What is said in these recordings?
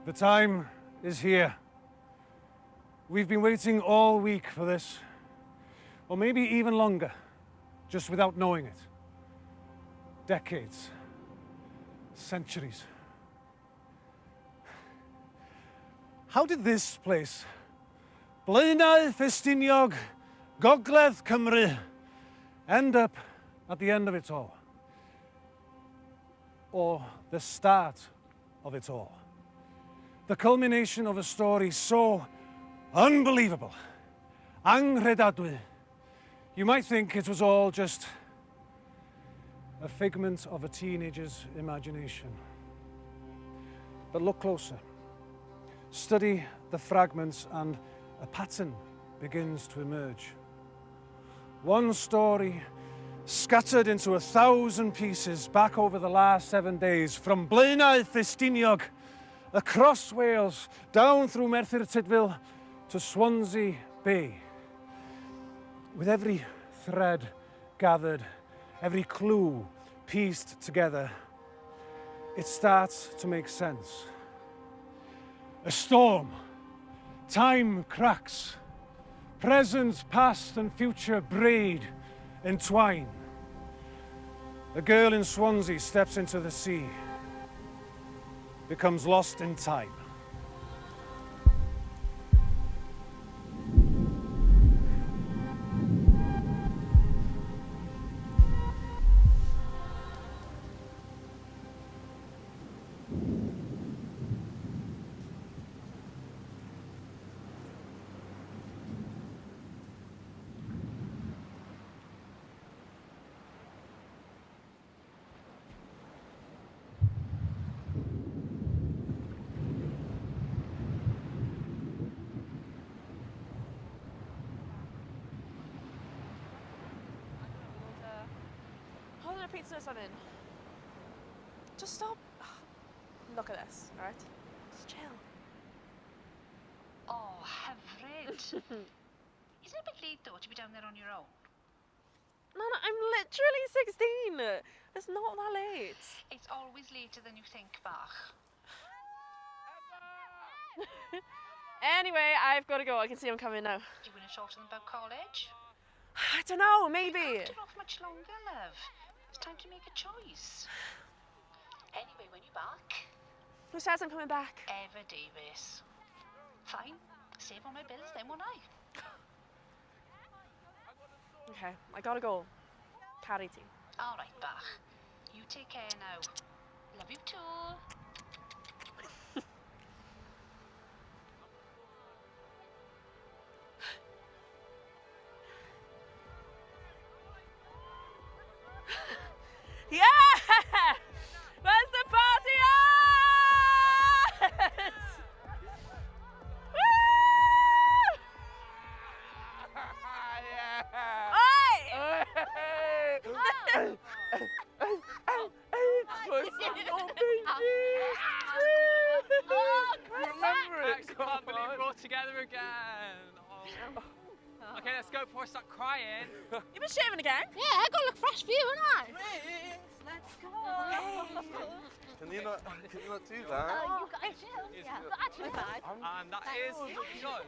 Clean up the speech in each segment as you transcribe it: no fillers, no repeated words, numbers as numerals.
The time is here. We've been waiting all week for this, or maybe even longer, just without knowing it. Decades, centuries. How did this place, Blaenau Ffestiniog, Gogledd Cymru, end up at the end of it all? Or the start of it all? The culmination of a story so unbelievable, angredadwy. You might think it was all just a figment of a teenager's imagination. But look closer. Study the fragments and a pattern begins to emerge. One story scattered into 1,000 pieces back over the last 7 days, from Blaenau Ffestiniog, across Wales, down through Merthyr Tydfil to Swansea Bay. With every thread gathered, every clue pieced together, it starts to make sense. A storm, time cracks, present, past and future braid, entwine. A girl in Swansea steps into the sea, becomes lost in time. Pizza or something. Just stop. Look at this, alright? Just chill. Oh, Hydref. Isn't it a bit late though to be down there on your own? No, I'm literally 16. It's not that late. It's always later than you think, Bach. Anyway, I've got to go. I can see I'm coming now. Do you want to talk to them about college? I don't know, maybe. You can't put it off much longer, love. It's time to make a choice. Anyway, when you're back... Who says I'm coming back? Ever Davis. Fine. Save on my bills then, won't I? Okay, I gotta go. Carry tea. All right, Bach. You take care now. Love you too. Yeah! Where's the party at? Woo! Remember it? Can't believe we're all together again. Oh. Okay, let's go before I start crying. You been shaving again? Yeah, I gotta look fresh for you, haven't I? Let's go. Can you not do that? You guys chill. Yeah, but actually bad. And that is because...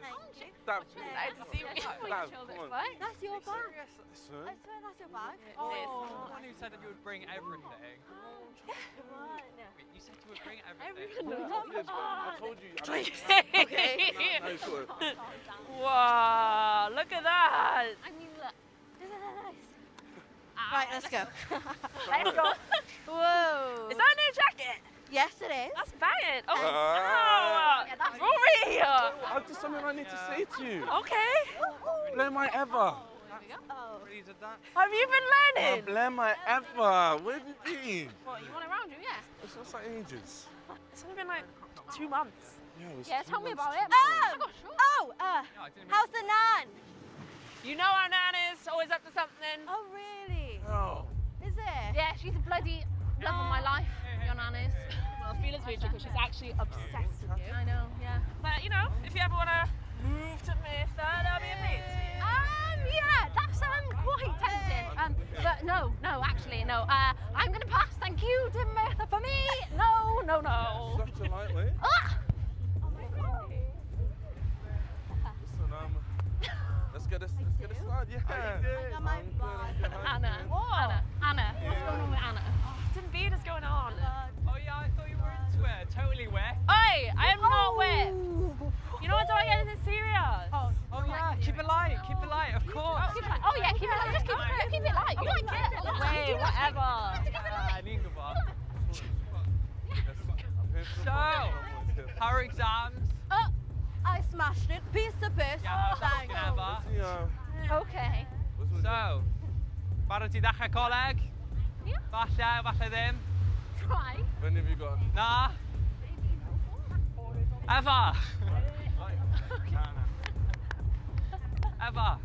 Dab, Excited to see me. Dab, come on. That's your bag. Listen. I swear that's your bag. Oh. The one who said that you would bring everything. Come on. Wait, you said you would bring everything. I told you. Okay. No, sure. Wow, look at that. I mean, look. Isn't that nice? Right, let's go. Let's go. Whoa. Is that a new jacket? Yes, it is. That's banging. Oh, Ah. Yeah, that's Rory. I've just something I need to say to you. Okay. Blame my ever. Oh. Really did that? Have you been learning? Blame my ever. Where have you been? What, you want it around you? Yeah. It's just like ages. It's only been like 2 months. Yeah, tell me about it. How's the nan? You know our nan is always up to something. Oh, really? Oh. Is it? Yeah, she's a bloody love of my life, your nan is. Well, Felix mutual because she's actually obsessed with you. I know, yeah. But, you know, if you ever want to move to Merthyr, that'll be amazing. Yeah, that's quite tempting. But no, actually, no. I'm going to pass, thank you to Merthyr for me. No. Such a lightweight. get it started. Yeah. I'm good. Anna. Anna. What's going on with Anna? Dim byd is going on. Oh yeah, I thought you were into it. Totally wet. Oi, I am not wet. You know what, don't get anything serious. Oh yeah, keep it light, of course. Keep it light. Oh yeah, keep it light. Just keep it light. You like it. Wait, whatever. So, how are exams? Oh, I smashed it. Piece of piss. Yeah, Thanks. never. Okay. So, barod ti ddechrau coleg? Ie. Falle ddim. Try. When have you got? Na? Eva! Eva!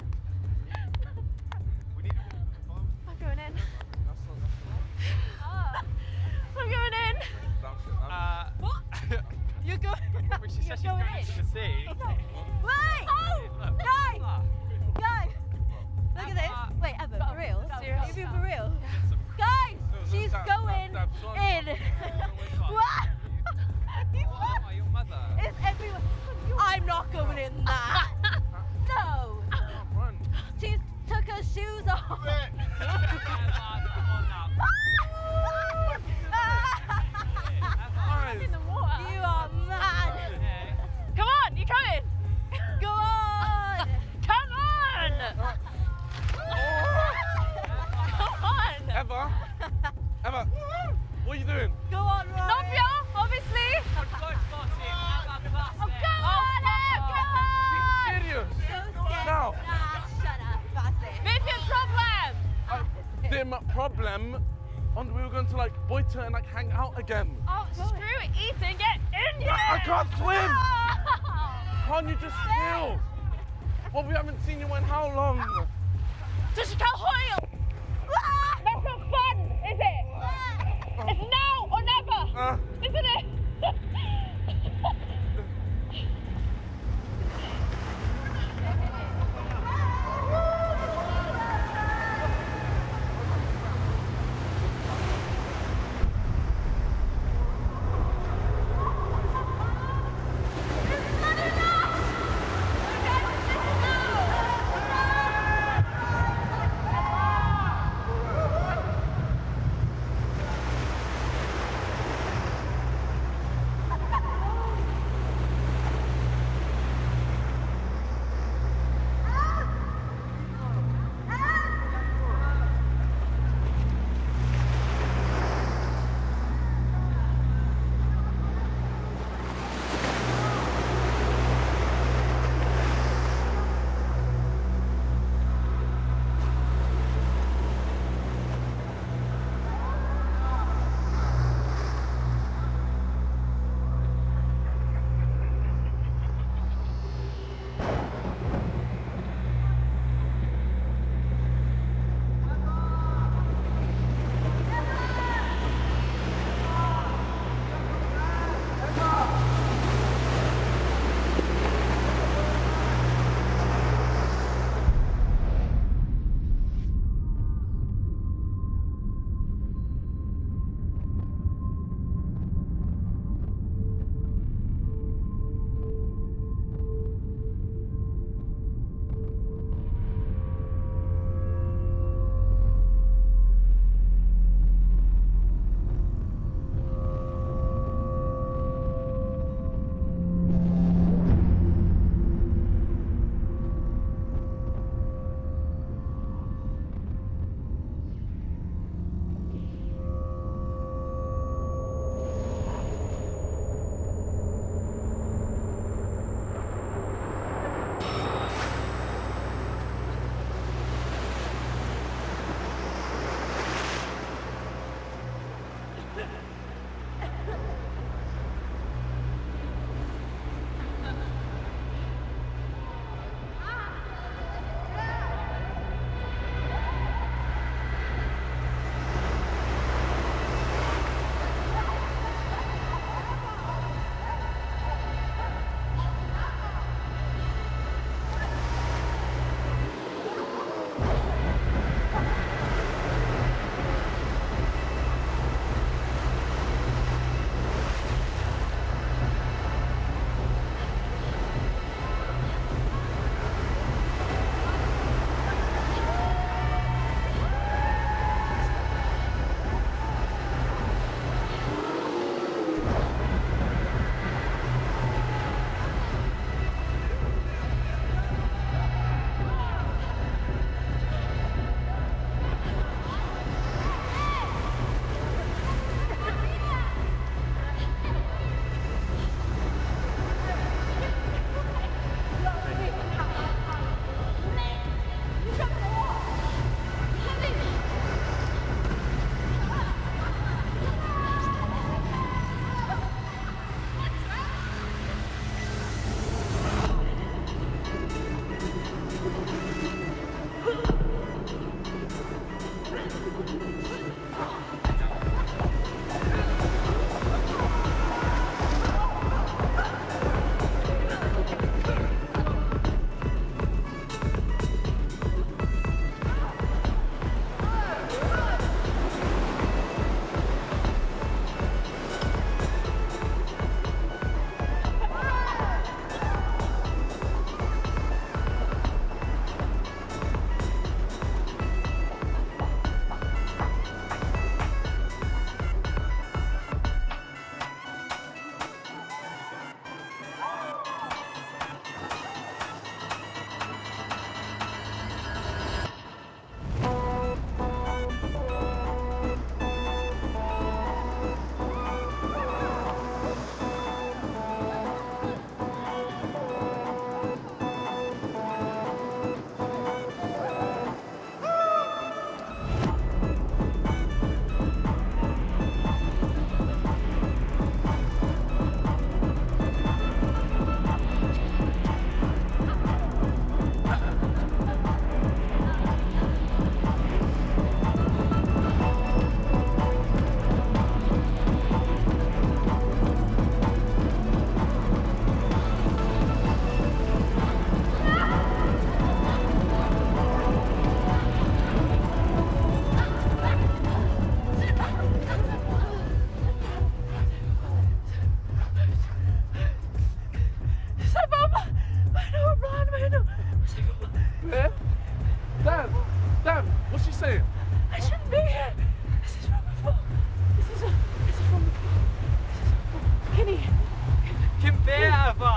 I'm going in. I'm going in. What? You're going. She said she's going into the sea. Wait! Look. Guys! Ah. Guys! Look at this. Wait, Evan, for real? Seriously. You for real? Guys! She's going in. What? Oh, your mother. It's everyone. I'm not going in that. No. Run. She took her shoes off. Eva, come on now. Guys. In the water. You are mad. Okay. Come on, you coming? Go on. Come on! Come on! Eva. Eva. What are you doing? Go on, Rory. Novia, obviously. Good boy, spotted. Eva, classic. Oh, come on, Em, come on. Serious? So scared. Now. Nah, shut up. That's it. Maybe a problem. Them problem. And we were going to like Boita and like hang out again. Oh, screw eating, get in here! I can't swim! Can't you just chill? Well, we haven't seen you in how long? Does she can't hoil? That's not fun, is it? It's now or never, isn't it?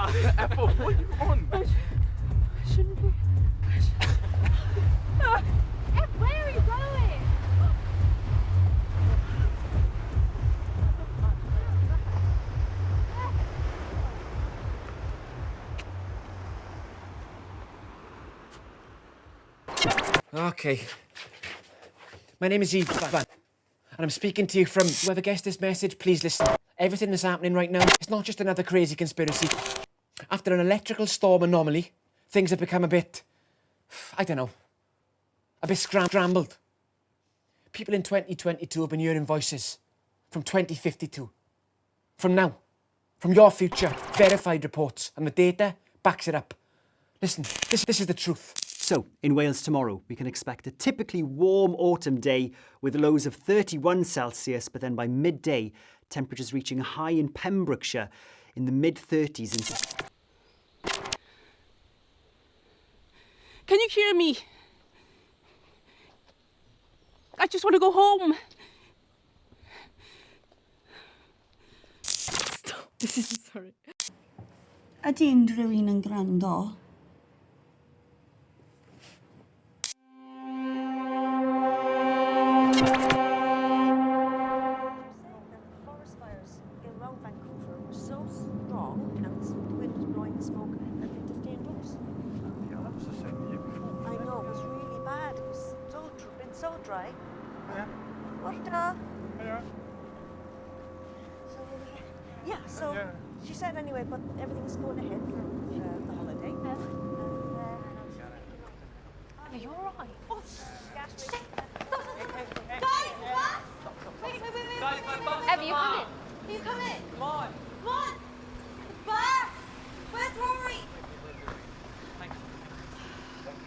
Ethel, what are you on? Shouldn't be. Where are you going? Okay. My name is Eve, and I'm speaking to you from whoever guessed this message. Please listen. Everything that's happening right now, it's not just another crazy conspiracy. After an electrical storm anomaly, things have become a bit, I don't know, a bit scrambled. People in 2022 have been hearing voices from 2052. From now. From your future. Verified reports. And the data backs it up. Listen, this is the truth. So, in Wales tomorrow, we can expect a typically warm autumn day with lows of 31 Celsius, but then by midday, temperatures reaching a high in Pembrokeshire in the mid-30s. Can you hear me? I just want to go home. Stop. Sorry. Ydy unrhyw un yn gwrando? So she said anyway, but everything's going ahead for the holiday. Are you alright? Oh, Wait. Guys, my bus Ev, you come in. You come in. Come on. Come on. Bus. Where's Rory? Thank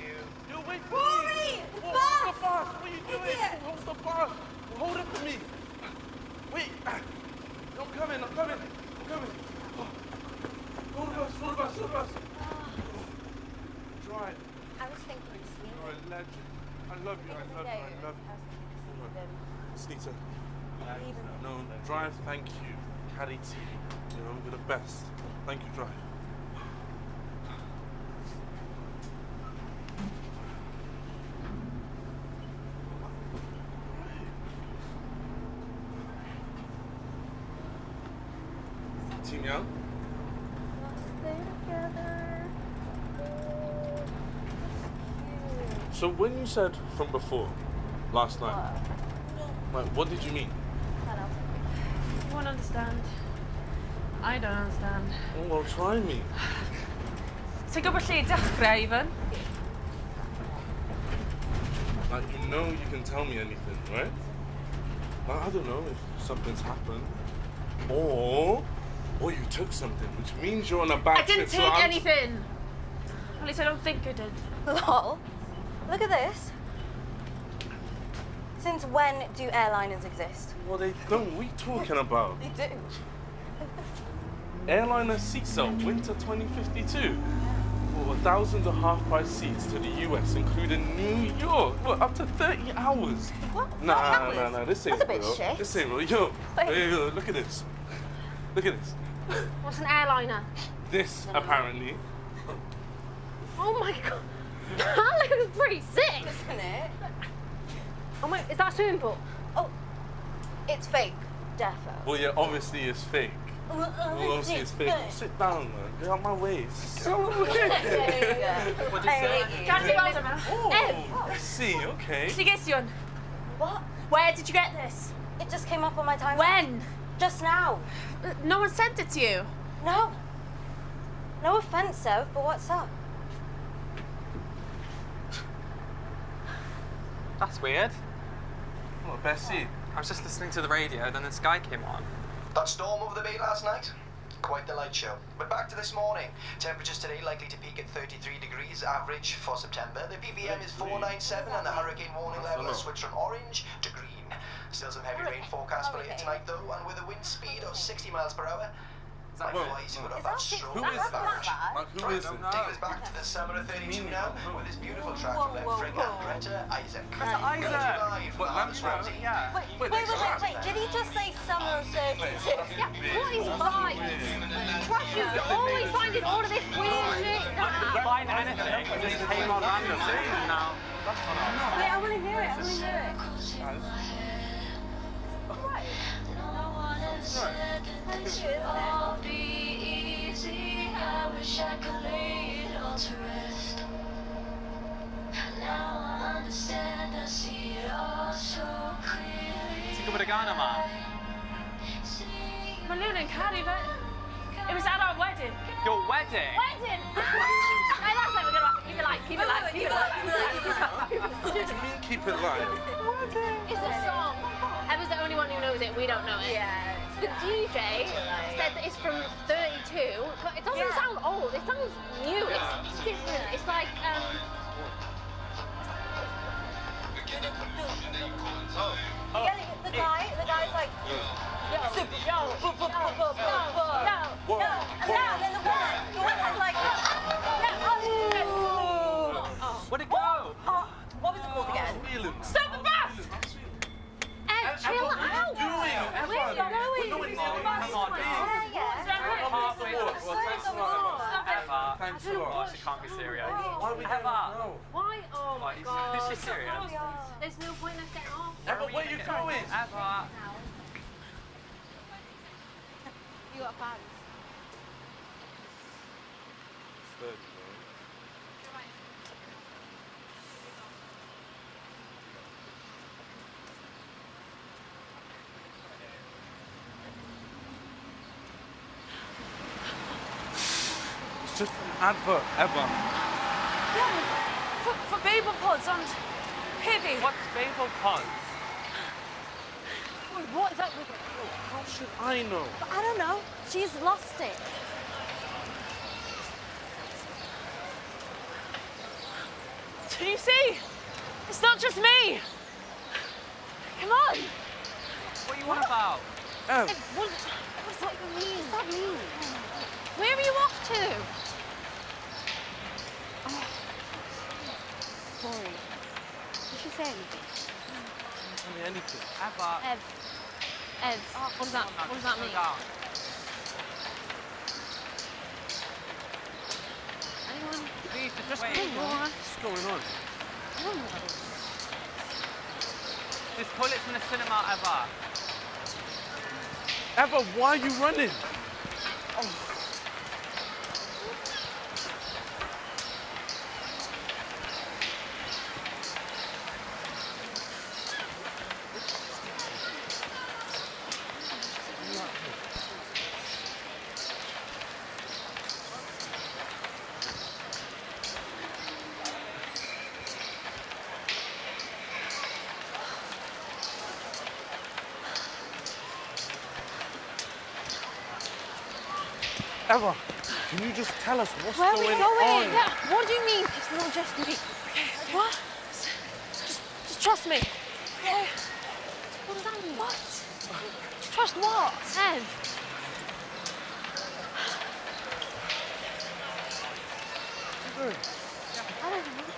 you. Yo, wait for Rory! me! The Whoa, bus! the bus! What are you doing? Idiot! Hold the bus! Hold it for me! Wait! I'm coming! Oh. Hold the bus! Drive. I was thinking sleep. You're a legend. I love you. Snita. No, drive, thank you. Caddy T. You know, you're the best. Thank you, drive. Team Young? stay together. So when you said from before, last night, like, what did you mean? You won't understand. I don't understand. Oh, well, try me. Ti'n gwybod lle i dechrau, even? Like, you know you can tell me anything, right? Like, I don't know if something's happened. Or you took something, which means you're on a bad I didn't trip, take so anything. At least I don't think I did. Lol. Look at this. Since when do airliners exist? Well, they don't. What are you talking about? They do. Airliner seat sale, winter 2052. Well, thousands of half-price seats to the US, including New York. What, up to 30 hours? What? Nah, this ain't That's a bit real. shit. This ain't real. Yo, look at this. Look at this. What's an airliner? This, apparently. Oh my god. That looks pretty sick. Isn't it? Oh my, is that a swimming pool? Oh, it's fake. Defo. Well, yeah, obviously it's fake. Well, obviously it's fake. Sit down, man. Get out my way. Get out my way. What did you say? Can't you hold him? Oh, I see, okay. Lle ges i hwn? What? Where did you get this? It just came up on my timeline. When? Just now. No one sent it to you. No. No offense, Sev, but what's up? That's weird. What, Bessie? I was just listening to the radio, then the sky came on. That storm over the bay last night? Quite the light show. But back to this morning. Temperatures today likely to peak at 33 degrees average for September. The PPM is 497 and the hurricane warning level has switched from orange to green. Still some heavy rain forecast for later tonight though, and with a wind speed of 60 miles per hour. Likewise, you would have that stroke Who is that? Like, who is it? Take us back to the summer of 32 now, with this beautiful track from Frig and Greta Isaac. Isaac! What, Thomas Ramsey. Yeah. Wait. Did he just say summer of 32? Yeah, what is life? Trust you, you're always finding all of this weird shit. Find anything. It just came on randomly and now. Wait, I want to hear it. Right. Thank you, isn't it? I wish I could lay it all to rest. Now I understand, I see it all so clearly. Ti'n gwybod y gan yma? My Luna and Cardi, but it was at our wedding. Your wedding? Wedding! Right, that's like we're gonna keep it light, keep it light. What do you mean keep it light? It's a song. Eva's the only one who knows it, we don't know it. Yeah. The DJ said that it's from 32, but it doesn't sound old, it sounds new, it's different. It's like, The guy's like, super, and then the woman's like, Where'd it go? what was it called again? Stop the bus! chill out! Where's going? Come on, Thanks a lot. She can't be serious. Why we Eva! Why? Oh my god. Is she serious? There's no point in us getting off. Eva, where are you going? Eva! You got fans. It's just an advert, Eva. Yeah, for Babel pods and Pivy. What's Babel pods? Wait, what is that? How should I know? I don't know. She's lost it. Do you see? It's not just me. Come on. What are you on about? What does that even mean? What does that mean? Where are you off to? Sorry. Did she say anything? Tell me anything. Eva. Ev. What does that mean? Anyone? Please, just wait. What's going on? There's toilets in the cinema, Eva. Eva, why are you running? Eva, can you just tell us what's Where are we going going? on? Yeah. What do you mean? It's not just me. What? Just trust me. Yeah. What does that mean? What? Trust what? Ev. I don't know.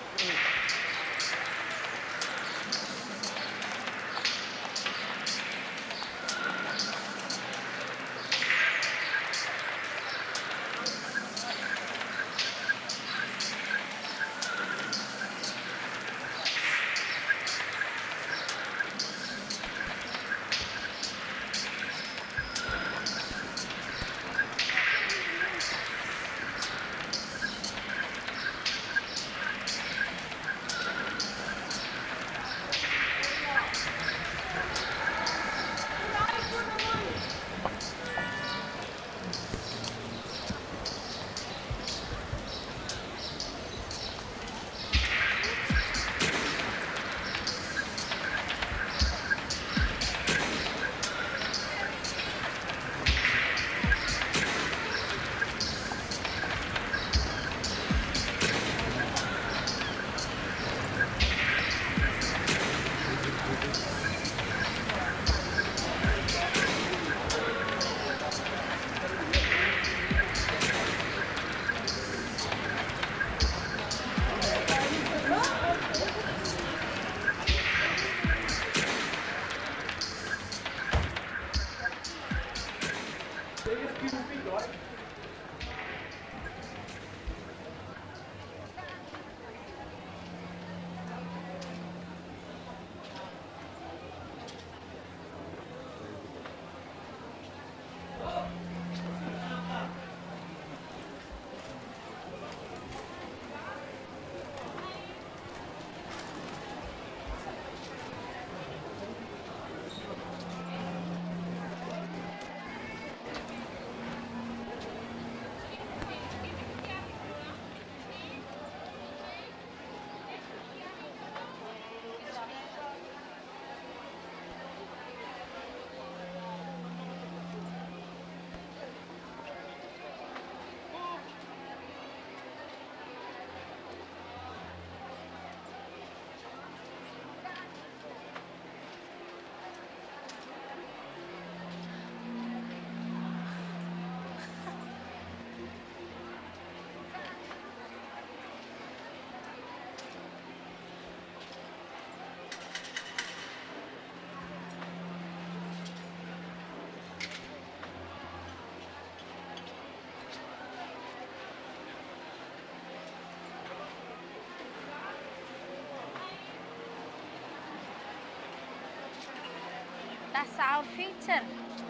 That's our feature.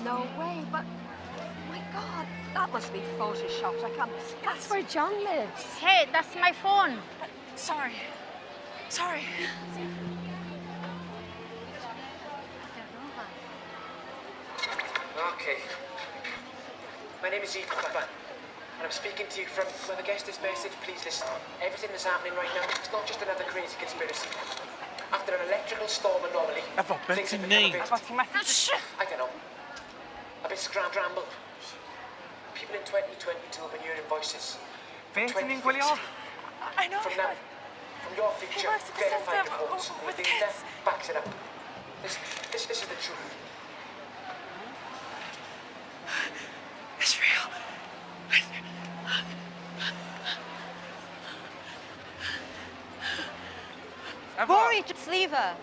No way, but... My God, that must be photoshopped. I can't... That's where John lives. Hey, that's my phone. Sorry. Sorry. Okay. My name is Hydref, and I'm speaking to you from whoever guessed this message. Please listen. Everything that's happening right now, it's not just another crazy conspiracy. After an electrical storm anomaly, things have become a bit... I don't know. A bit scrambled. People in 2022 have been hearing voices. I know. From now, from your future, verified reports, and the data backs it up. This is the truth. It's real. Rory, just leave her.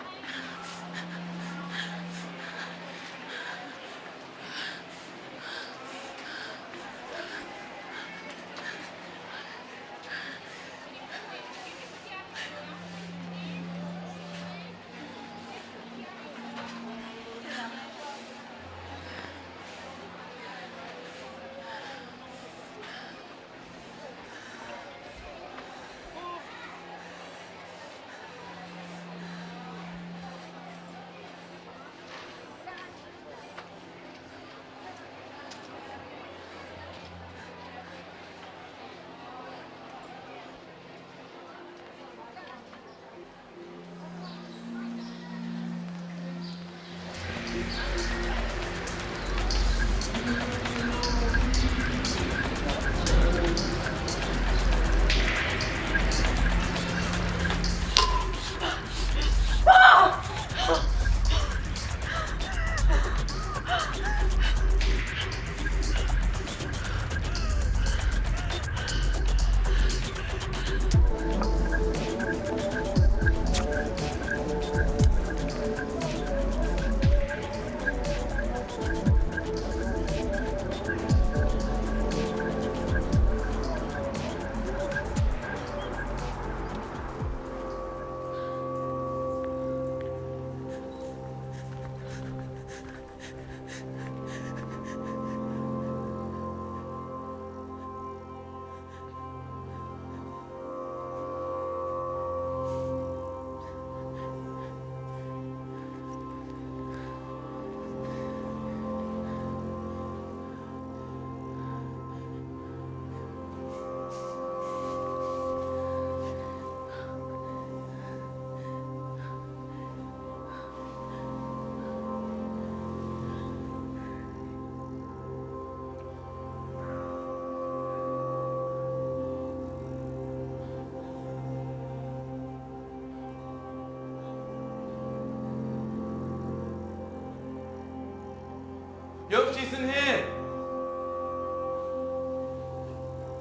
Yup, she's in here.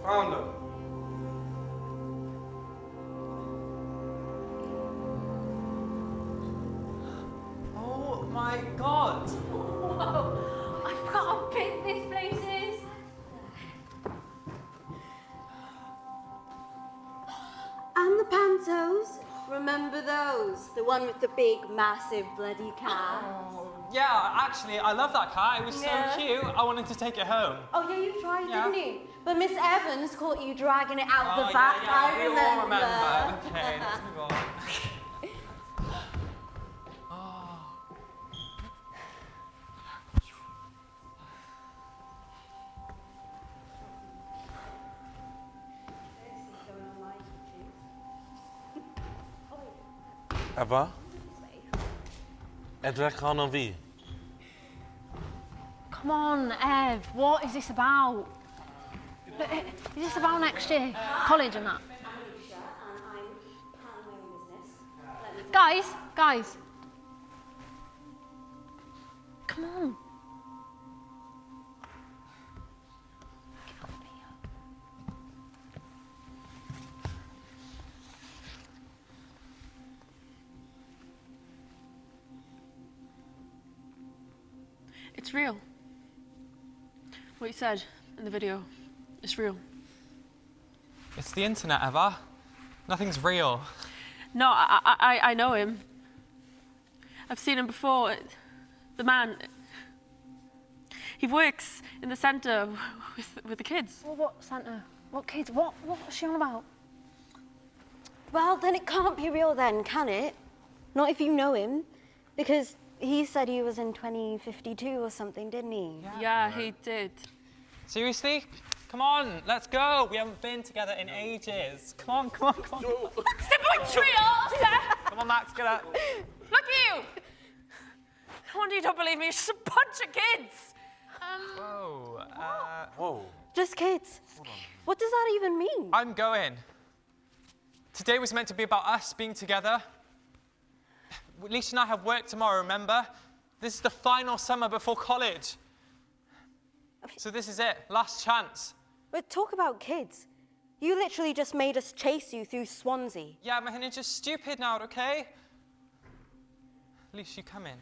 Found her. Oh my God. Whoa, I forgot how big this place is. And the pantos. Remember those? The one with the big, massive, bloody car. Yeah, actually, I love that car. It was Yeah. so cute. I wanted to take it home. Oh yeah, you tried, Yeah. didn't you? But Miss Evans caught you dragging it out Oh, the back. yeah, I we remember. all remember. Okay, let's move on. Eva? Edrych arno fi. Come on, Ev, what is this about? Is this about next year? College and that? Guys. Come on. It's real. What you said in the video, it's real. It's the internet, Eva. Nothing's real. No, I know him. I've seen him before. the man. He works in the centre with the kids. Well, what centre? What kids? What's she on about? Well, then it can't be real then, can it? Not if you know him. Because he said he was in 2052 or something, didn't he? Yeah, he did. Seriously? Come on, let's go. We haven't been together in ages. Come on, come on, come on. Step on tree, Come on, Max, get up. Look at you! No wonder you don't believe me. It's just a bunch of kids. Whoa. Whoa. Just kids. What does that even mean? I'm going. Today was meant to be about us being together. Lisa and I have work tomorrow, remember? This is the final summer before college. So this is it, last chance. But talk about kids. You literally just made us chase you through Swansea. Yeah, Mahina's just stupid now, okay? At least you come in.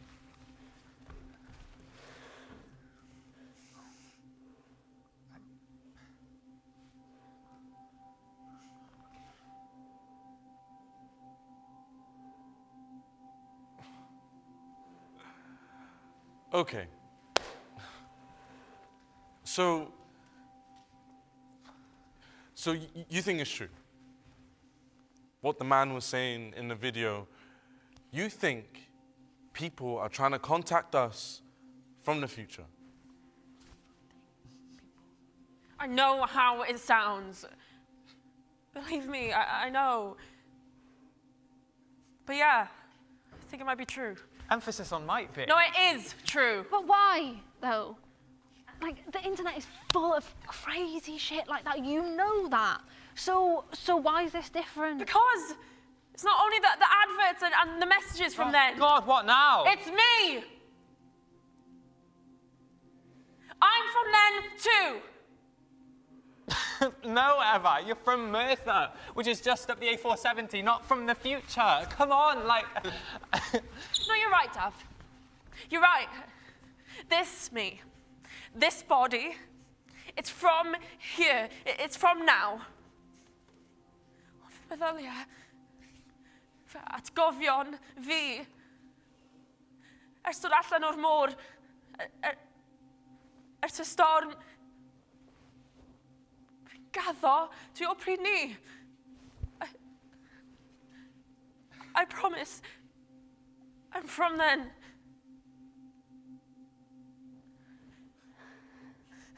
Okay. So you think it's true? What the man was saying in the video, you think people are trying to contact us from the future? I know how it sounds. Believe me, I know. But yeah, I think it might be true. Emphasis on might be. No, it is true. But why, though? Like, the internet is full of crazy shit like that. You know that. So why is this different? Because it's not only the adverts and the messages from then. God, what now? It's me. I'm from then too. No, Eva, you're from Merthyr, which is just up the A470, not from the future. Come on, like... No, you're right, Dav. You're right. This me, this body, it's from here. It's from now. Meddylia. At gofyn, fi. Stod allan o'r môr. Y storm. Gaddo, dwi o pryd ni. I promise. I'm from then.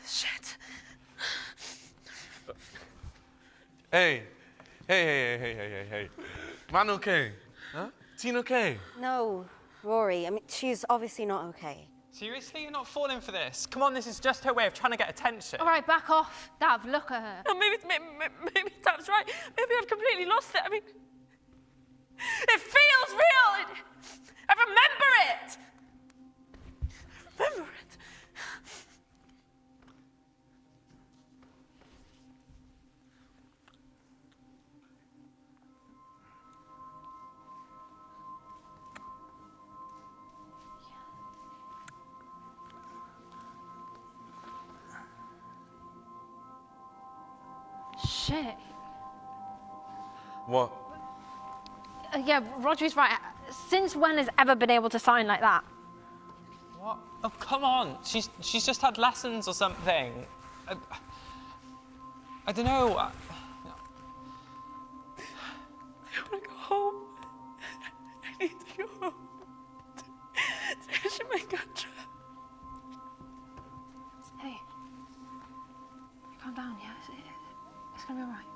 Shit. Hey. Man okay? Huh? Teen okay? No, Rory. I mean, she's obviously not okay. Seriously? You're not falling for this? Come on, this is just her way of trying to get attention. All right, back off, Dav. Look at her. Oh, maybe Dav's right. Maybe I've completely lost it. I mean, it feels real. I remember it. I remember it. Shit. What? Yeah, Roger's right. Since when has ever been able to sign like that? What? Oh, come on. She's just had lessons or something. I don't know. I want to go home. I need to go home. To my country. Hey. Calm down, yeah? It's gonna be all right.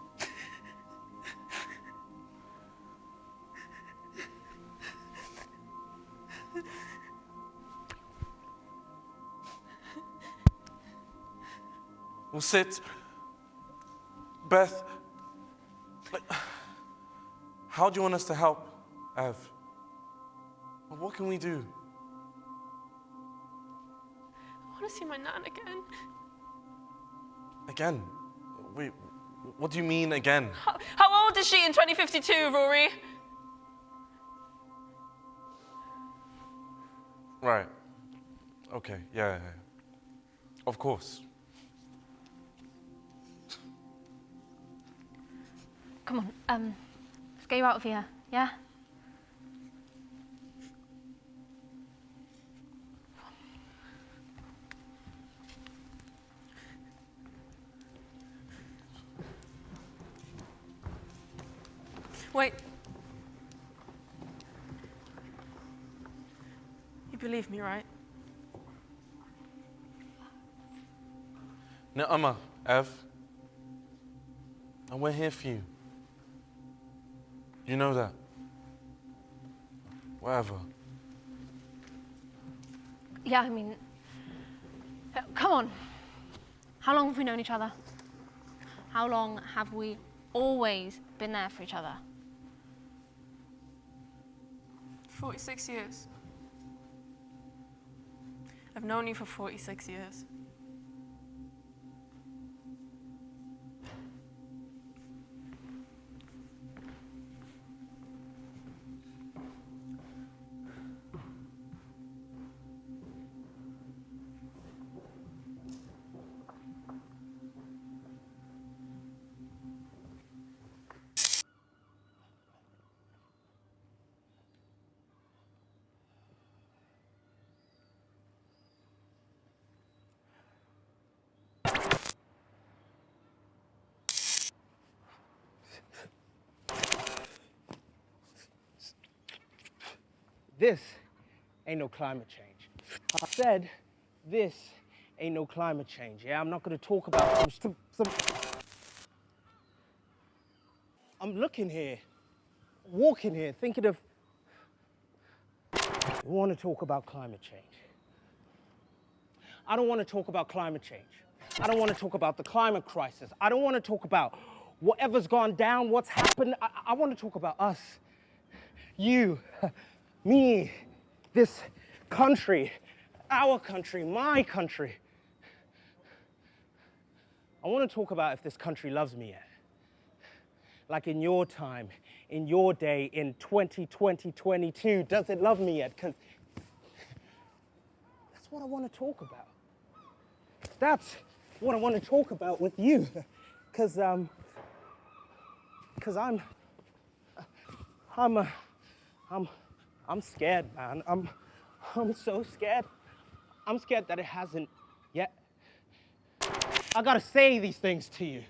We'll sit. Beth, how do you want us to help, Ev? What can we do? I want to see my nan again. Again? Wait, what do you mean again? How old is she in 2052, Rory? Right. Okay, yeah. Of course. Come on, let's get you out of here, yeah? Wait. You believe me, right? Nuh-uh, Ev. And we're here for you. You know that. Whatever. Yeah, I mean, come on. How long have we known each other? How long have we always been there for each other? 46 years. I've known you for 46 years. This ain't no climate change. I said this ain't no climate change, yeah? I'm not gonna talk about some... I'm looking here, walking here, thinking of... I want to talk about climate change. I don't want to talk about climate change. I don't want to talk about the climate crisis. I don't want to talk about whatever's gone down, what's happened. I want to talk about us. You, me, this country, our country, my country. I want to talk about if this country loves me yet. Like in your time, in your day, in 2020, 22, does it love me yet? 'Cause that's what I want to talk about. That's what I want to talk about with you. 'Cause I'm scared, man. I'm so scared. I'm scared that it hasn't yet. I gotta say these things to you.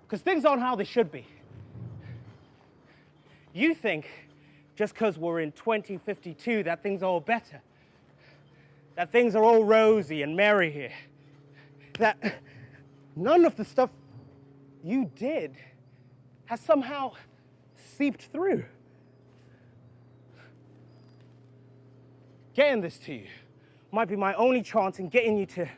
Because things aren't how they should be. You think just because we're in 2052 that things are all better. That things are all rosy and merry here. That none of the stuff you did has somehow seeped through. Getting this to you might be my only chance in getting you to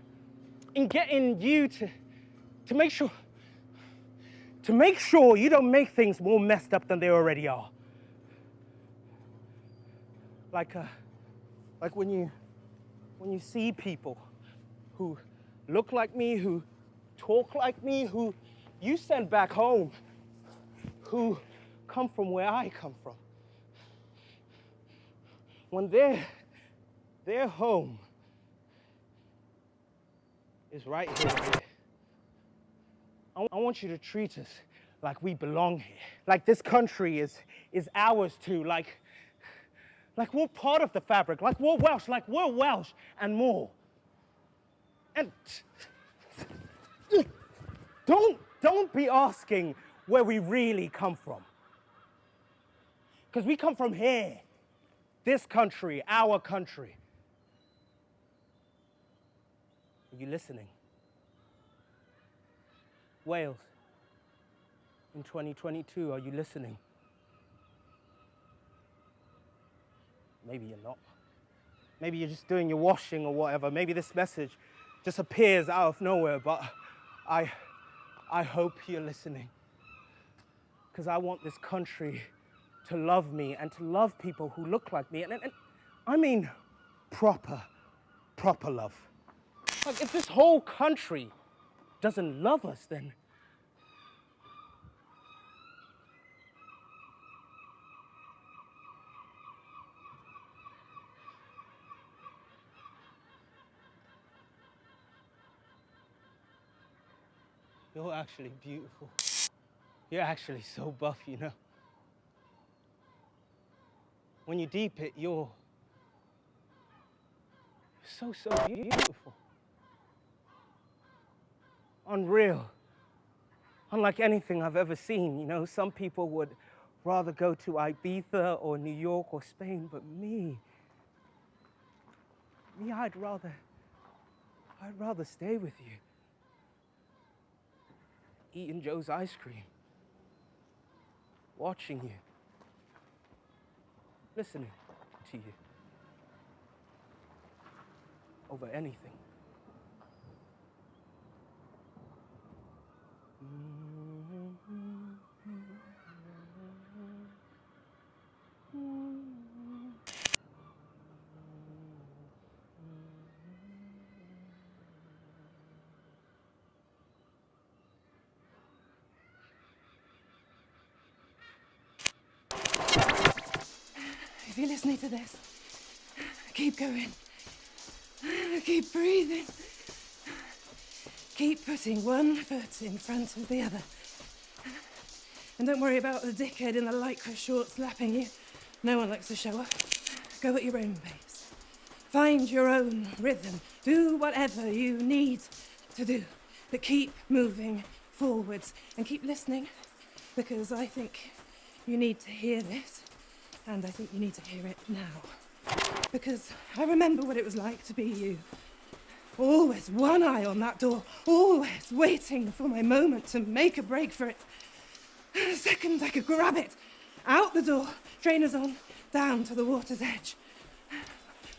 make sure you don't make things more messed up than they already are. Like when you see people who look like me, who talk like me, who you send back home, who come from where I come from. When their home is right here. I want you to treat us like we belong here. Like this country is ours too. Like we're part of the fabric. Like we're Welsh and more. And don't be asking where we really come from. Because we come from here. This country, our country. Are you listening? Wales, in 2022, are you listening? Maybe you're not. Maybe you're just doing your washing or whatever. Maybe this message just appears out of nowhere, but I hope you're listening. Because I want this country to love me and to love people who look like me. And I mean proper love. Like if this whole country doesn't love us, then you're actually beautiful. You're actually so buff, you know. When you deep it, you're so beautiful. Unreal. Unlike anything I've ever seen, you know. Some people would rather go to Ibiza or New York or Spain, but me, I'd rather stay with you. Eating Joe's ice cream. Watching you. Listening to you. Over anything. If you're listening to this, keep going. Keep breathing. Keep putting one foot in front of the other. And don't worry about the dickhead in the lycra shorts slapping you. No one likes to show off. Go at your own pace. Find your own rhythm. Do whatever you need to do. But keep moving forwards and keep listening, because I think you need to hear this. And I think you need to hear it now. Because I remember what it was like to be you. Always one eye on that door. Always waiting for my moment to make a break for it. The second I could grab it. Out the door, trainers on, down to the water's edge.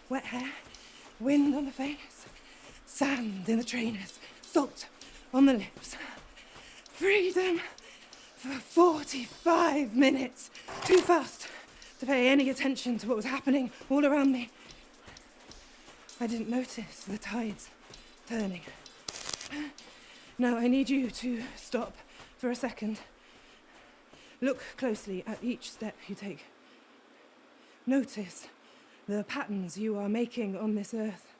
Wet hair, wind on the face, sand in the trainers, salt on the lips. Freedom for 45 minutes. Too fast to pay any attention to what was happening all around me. I didn't notice the tides turning. Now I need you to stop for a second. Look closely at each step you take. Notice the patterns you are making on this earth.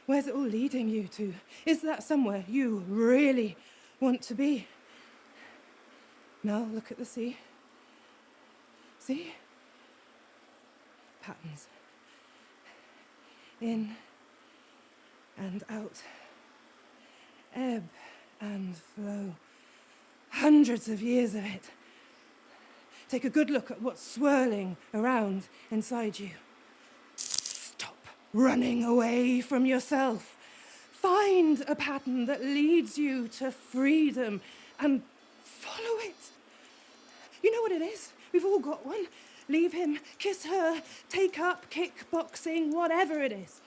Where's it all leading you to? Is that somewhere you really want to be? Now look at the sea. See? Patterns. In and out. Ebb and flow. Hundreds of years of it. Take a good look at what's swirling around inside you. Stop running away from yourself. Find a pattern that leads you to freedom and follow it. You know what it is? We've all got one. Leave him, kiss her, take up kickboxing, whatever it is.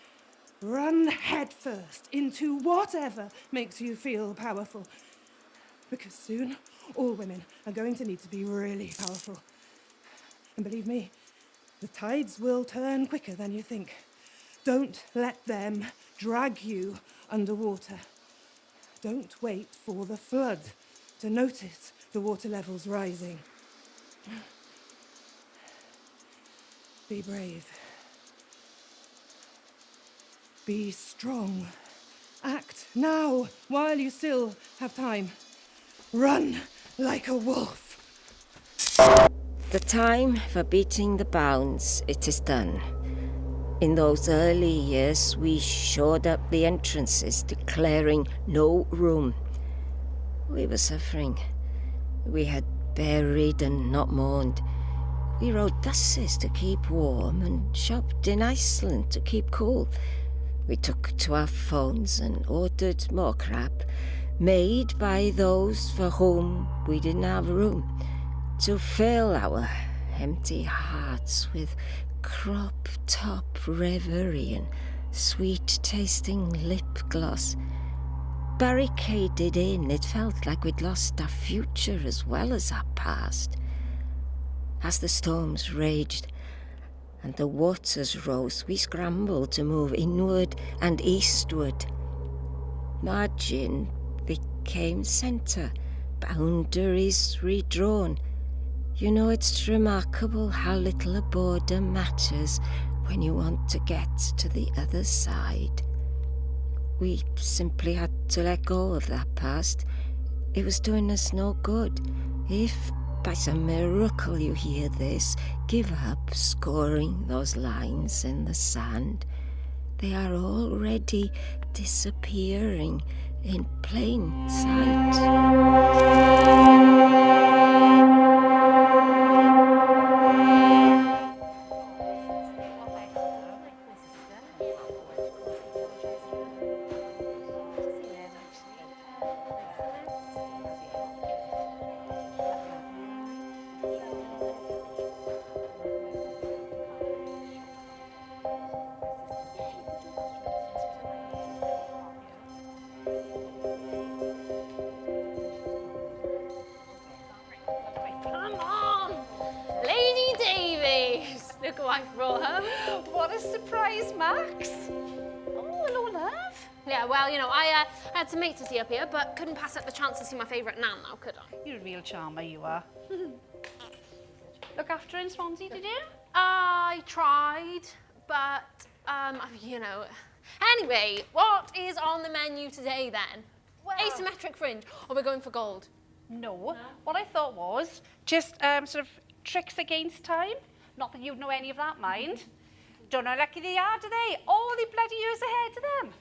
Run headfirst into whatever makes you feel powerful. Because soon, all women are going to need to be really powerful. And believe me, the tides will turn quicker than you think. Don't let them drag you underwater. Don't wait for the flood to notice the water levels rising. Be brave. Be strong. Act now while you still have time. Run like a wolf. The time for beating the bounds, it is done. In those early years, we shored up the entrances, declaring no room. We were suffering. We had buried and not mourned. We rode buses to keep warm and shopped in Iceland to keep cool. We took to our phones and ordered more crap, made by those for whom we didn't have room, to fill our empty hearts with crop-top reverie and sweet-tasting lip gloss. Barricaded in, it felt like we'd lost our future as well as our past. As the storms raged and the waters rose, we scrambled to move inward and eastward. Margin became centre, boundaries redrawn. You know, it's remarkable how little a border matters when you want to get to the other side. We simply had to let go of that past. It was doing us no good. If by some miracle you hear this, give up scoring those lines in the sand. They are already disappearing in plain sight. a surprise, Max. Oh, hello, love. Yeah, well, you know, I had some mates to see up here, but couldn't pass up the chance to see my favourite Nan now, could I? You're a real charmer, you are. Look after her in Swansea, did you? I tried, but, you know. Anyway, what is on the menu today, then? Well, asymmetric fringe, or we're going for gold? No. What I thought was just sort of tricks against time. Not that you'd know any of that, mind. Don't know how lucky they are, do they? All the bloody years ahead of them.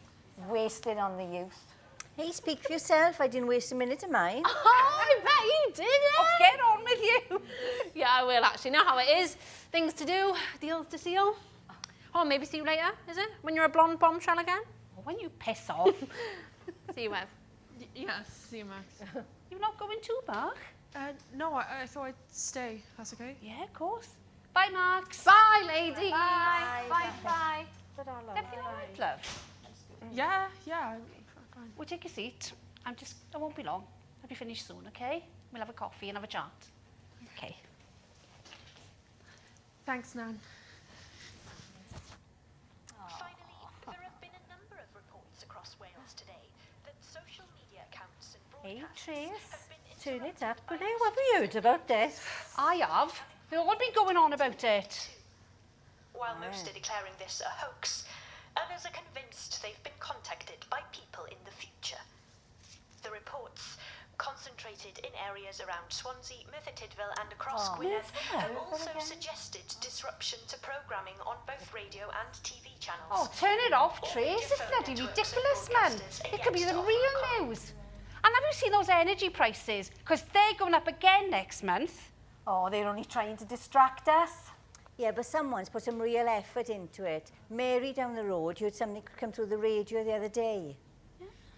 Wasted on the youth. Hey, speak for yourself. I didn't waste a minute of mine. Oh, I bet you did it! Oh, get on with you. Yeah, I will actually. Know how it is. Things to do, deals to seal. Oh, maybe see you later, is it? When you're a blonde bombshell again? When you piss off. See you, Ev. Yes, see you, Max. You're not going too, Mark? No, I thought I'd stay. That's okay? Yeah, of course. Bye, Max. Bye, lady. Bye. Bye. Everything all right, love? Yeah, fine. We'll take a seat. I won't be long. I'll be finished soon, okay? We'll have a coffee and have a chat. Okay. Thanks, Nan. Finally, there have been a number of reports across Wales today that social media accounts and Hey, broadcasts Trace. Turn it up. Have you heard about this? I have. They've all been going on about it. While most are declaring this a hoax, others are convinced they've been contacted by people in the future. The reports, concentrated in areas around Swansea, Merthyr Tydfil and across Gwynedd, have also suggested disruption to programming on both radio and TV channels. Oh, turn it off, Trace. It's bloody ridiculous, man. It could be the real news. And have you seen those energy prices? Because they're going up again next month. Oh, they're only trying to distract us. Yeah, but someone's put some real effort into it. Mary down the road heard something come through the radio the other day.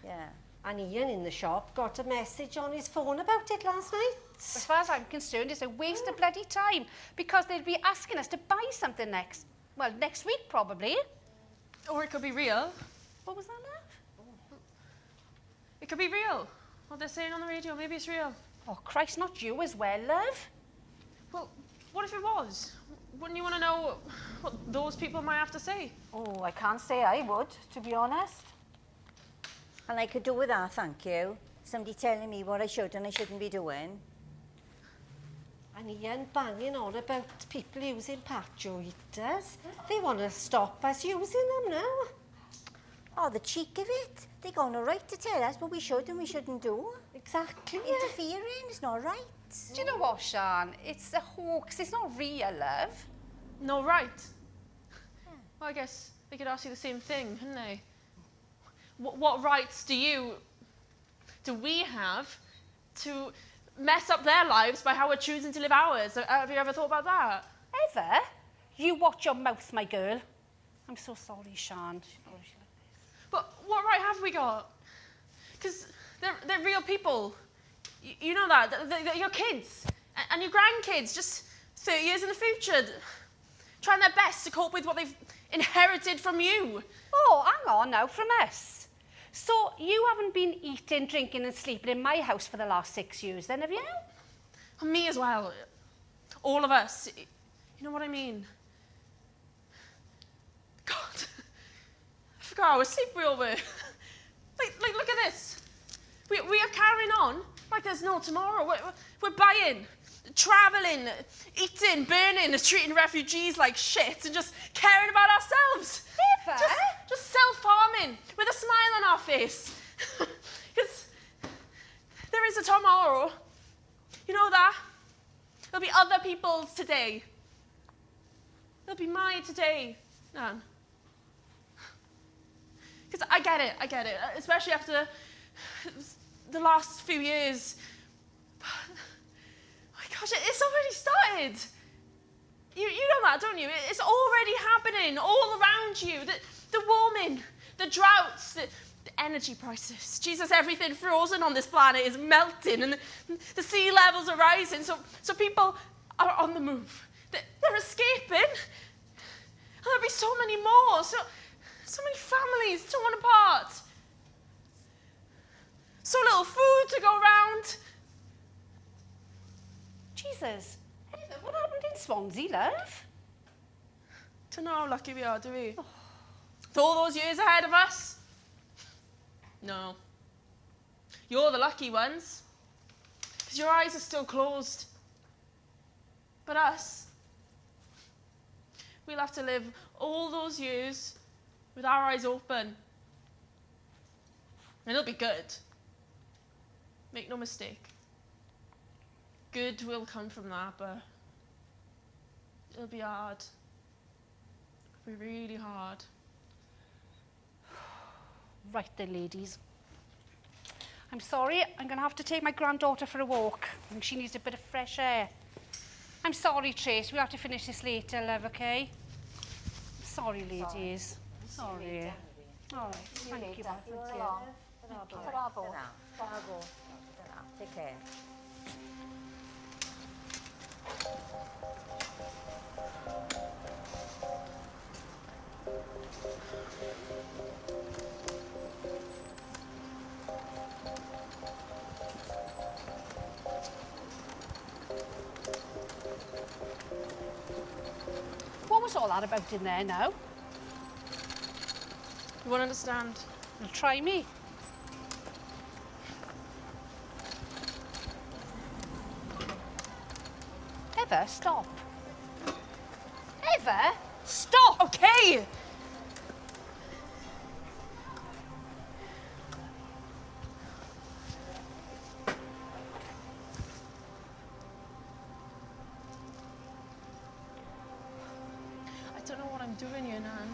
Yeah. And Ian in the shop got a message on his phone about it last night. As far as I'm concerned, it's a waste of bloody time because they'll be asking us to buy something next week probably. Or it could be real. What was that, love? It could be real. What they're saying on the radio, maybe it's real. Oh, Christ, not you as well, love. Well, what if it was? Wouldn't you want to know what those people might have to say? Oh, I can't say I would, to be honest. And I could do with that, thank you. Somebody telling me what I should and I shouldn't be doing. And Ian banging on about people using patio heaters. They want to stop us using them now. Oh, the cheek of it. They're going to right to tell us what we should and we shouldn't do. Exactly. Interfering is not right. Do you know what, Sian? It's a hoax. It's not real, love. No, right. Well, I guess they could ask you the same thing, couldn't they? What rights do we have to mess up their lives by how we're choosing to live ours? Have you ever thought about that? Ever? You watch your mouth, my girl. I'm so sorry, Sian. But what right have we got? Because they're real people. You know that. They're your kids and your grandkids, just 30 years in the future, trying their best to cope with what they've inherited from you. Oh, hang on now, from us. So you haven't been eating, drinking and sleeping in my house for the last 6 years then, have you? And me as well. All of us. You know what I mean? God. I forgot how asleep we all were. like, look at this. We are carrying on like there's no tomorrow. We're buying, travelling, eating, burning, treating refugees like shit and just caring about ourselves. Never. Just self-harming with a smile on our face. Because there is a tomorrow. You know that? There'll be other people's today. There'll be my today, Nan. Because I get it, especially after the last few years. But, oh my gosh, it's already started. You know that, don't you? It's already happening all around you. The warming, the droughts, the energy prices. Jesus, everything frozen on this planet is melting and the sea levels are rising. So people are on the move. They're escaping. And there'll be so many more. So many families torn apart. So little food to go around. Jesus, what happened in Swansea, love? Don't know how lucky we are, do we? With all those years ahead of us? No. You're the lucky ones. Because your eyes are still closed. But us, we'll have to live all those years with our eyes open. And it'll be good. Make no mistake. Good will come from that, but it'll be hard. It'll be really hard. Right then, ladies. I'm sorry, I'm going to have to take my granddaughter for a walk. I think she needs a bit of fresh air. I'm sorry, Trace, we'll have to finish this later, love, okay? I'm sorry, ladies. Sorry. All right, thank you. Thank you. Bravo. Take care. What was all that about in there now? You won't understand. Well, try me. Ever stop. Ever stop. Okay. I don't know what I'm doing here, Nan.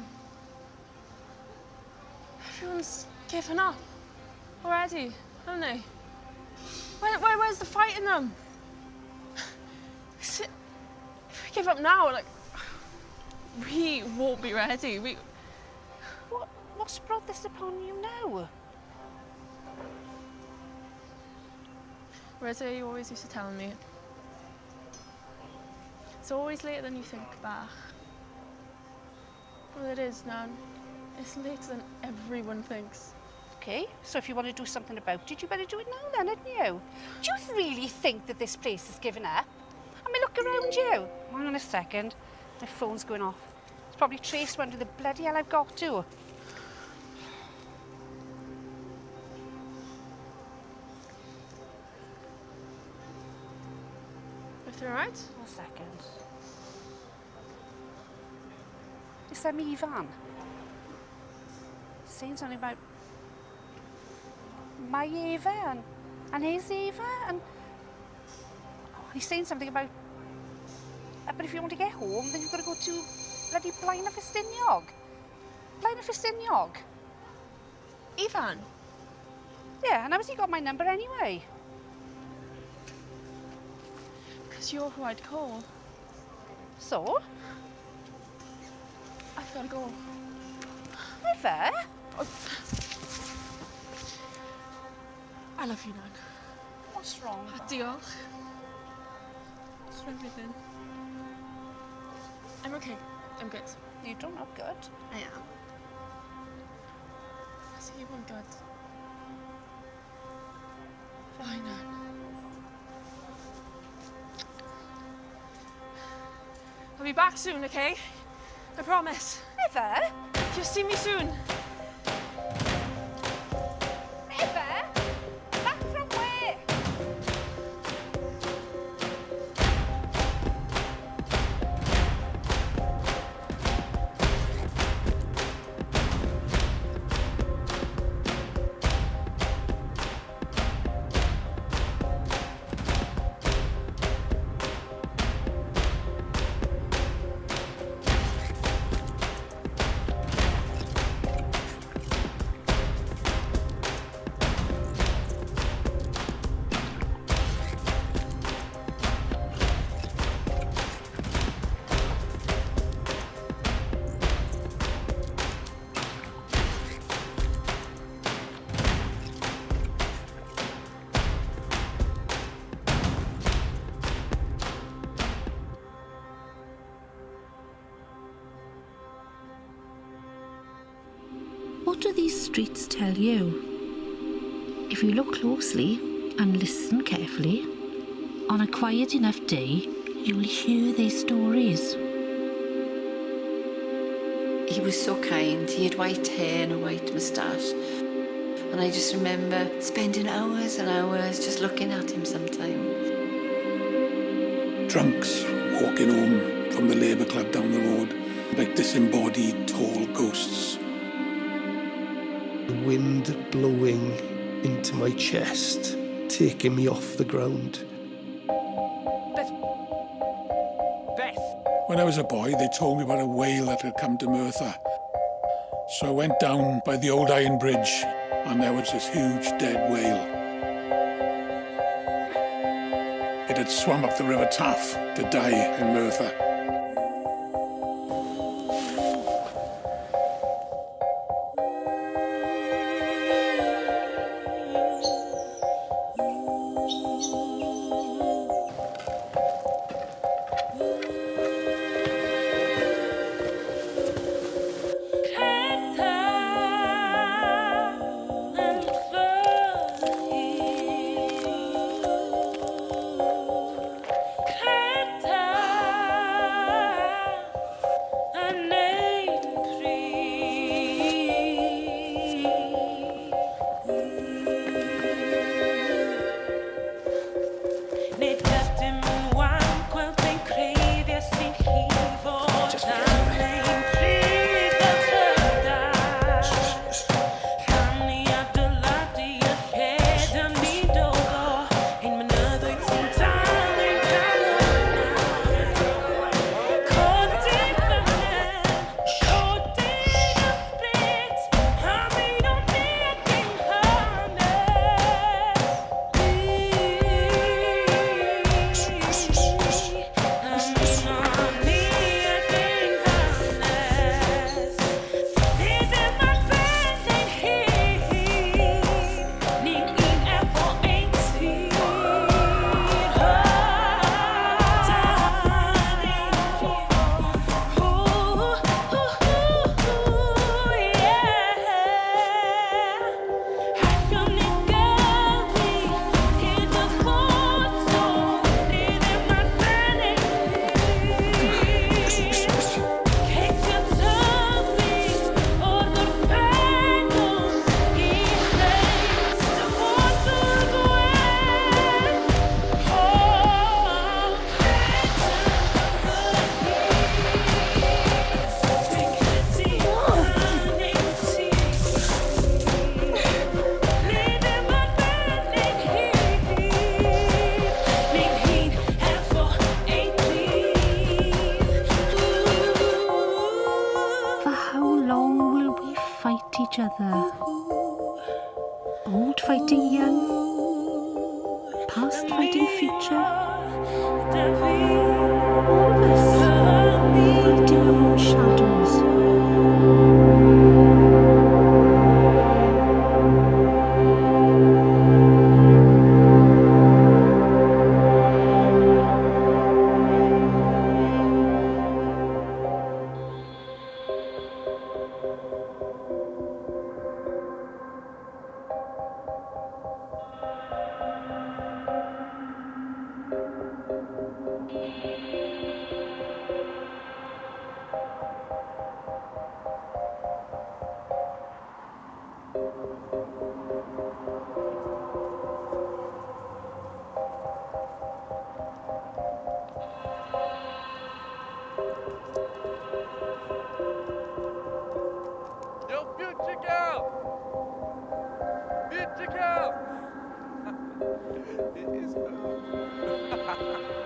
Everyone's given up already, haven't they? Where's the fight in them? If we give up now, like, we won't be ready. What's brought this upon you now? Reza, you always used to tell me, it's always later than you think back. Well, it is, Nan. It's later than everyone thinks. Okay, so if you want to do something about it, you better do it now then, hadn't you? Do you really think that this place is giving up? I mean, look around you. Hang on a second. My phone's going off. It's probably Trace wondering the bloody hell I've got to. Everything all right? A second. Is that me, Ivan? Saying something about my Eva and his Eva, and he's saying something about, but if you want to get home, then you've got to go to bloody Blaen y Ffestiniog. Blaen y Ffestiniog. Ivan? Yeah, and how has he got my number anyway? Because you're who I'd call. So? I've got to go. Ever? Oh. I love you, Nan. What's wrong? Diolch. For everything. I'm okay. I'm good. You don't look good. I am. I see you want good. Fine, Nan. I'll be back soon, okay? I promise. Ever? You'll see me soon. Ever? Back from where? What do these streets tell you? If you look closely and listen carefully, on a quiet enough day, you'll hear their stories. He was so kind. He had white hair and a white moustache. And I just remember spending hours and hours just looking at him sometimes. Drunks walking home from the Labour Club down the road, like disembodied tall ghosts. The wind blowing into my chest, taking me off the ground. Beth! When I was a boy, they told me about a whale that had come to Merthyr. So I went down by the old iron bridge, and there was this huge dead whale. It had swum up the River Taff to die in Merthyr. Each other. Old fighting young, past fighting future. All of us fighting our own shadows.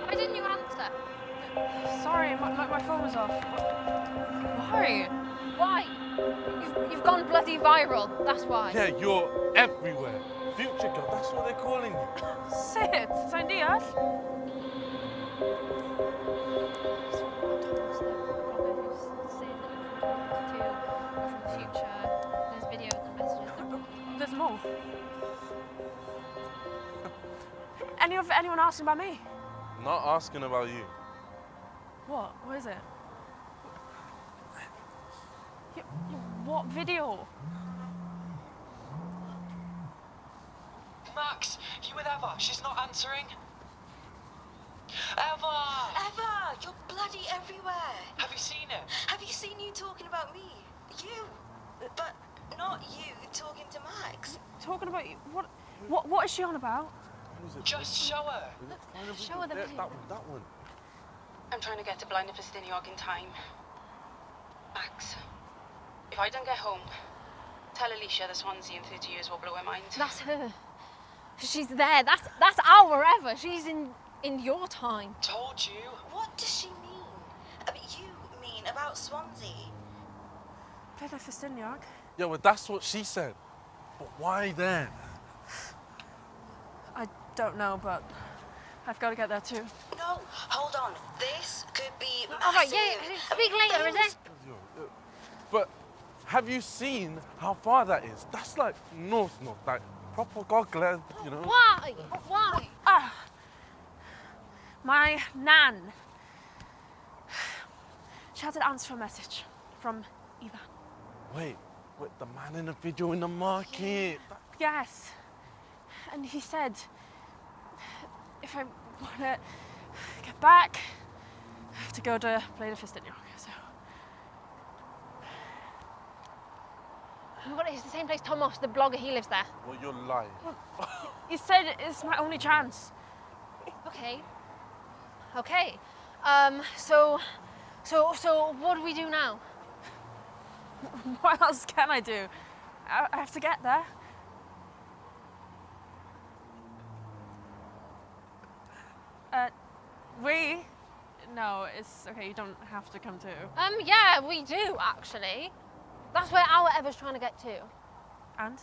Why didn't you answer? Sorry, my phone was off. Why? Why? You've gone bloody viral, that's why. Yeah, you're everywhere. Future girl, that's what they're calling you. Sit, sa'n deall? There's more. Anyone asking about me? Not asking about you. What? What is it? What video? Max, you with Eva? She's not answering. Eva, you're bloody everywhere. Have you seen it? Have you seen you talking about me? You. But not you talking to Max. Talking about you? What is she on about? Just show her. Show her the video. That one. I'm trying to get to Blind Fyny in time. Max, if I don't get home, tell Alicia the Swansea in 30 years will blow her mind. That's her. She's there. That's our Eva. She's in your time. Told you. What does she mean? I mean, you mean about Swansea? Fyny Fyny. Yeah, well, that's what she said. But why then? I don't know, but I've got to get there too. No, hold on. This could be massive. All right, yeah, speak later, is it? But have you seen how far that is? That's like north, like proper Gogledd, you know? Why? Why? My nan. She had to answer a message from Eva. Wait, the man in the video in the market. Yes. And he said, if I want to get back, I have to go to Fyny Fyny. So. Oh my God, it's the same place Thomas, the blogger, he lives there. Well, you're lying. He said it's my only chance. Okay. Okay. So what do we do now? What else can I do? I have to get there. No, it's okay, you don't have to come too. Yeah, we do, actually. That's where our Eva's trying to get to. And?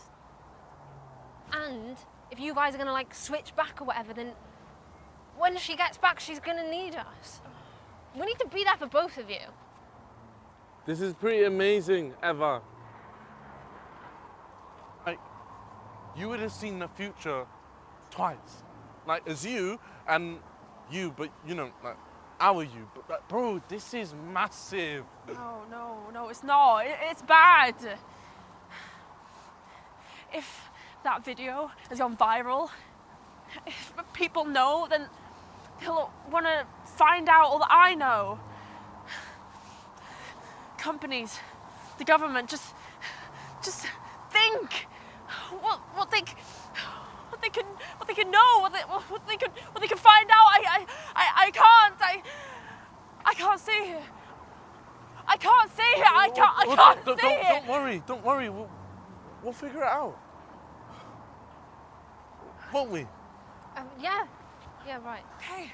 And if you guys are gonna like switch back or whatever, then when she gets back, she's gonna need us. We need to be there for both of you. This is pretty amazing, Eva. Like, you would have seen the future twice. Like, as you and you, but you know, like, our you. But, like, bro, this is massive. No, it's not. It's bad. If that video has gone viral, if people know, then they'll want to find out all that I know. Companies, the government, just think what they can know, what they can find out. I can't see it. I can't see it. I can't see it. Don't worry. We'll figure it out. Won't we? Yeah, right. Okay.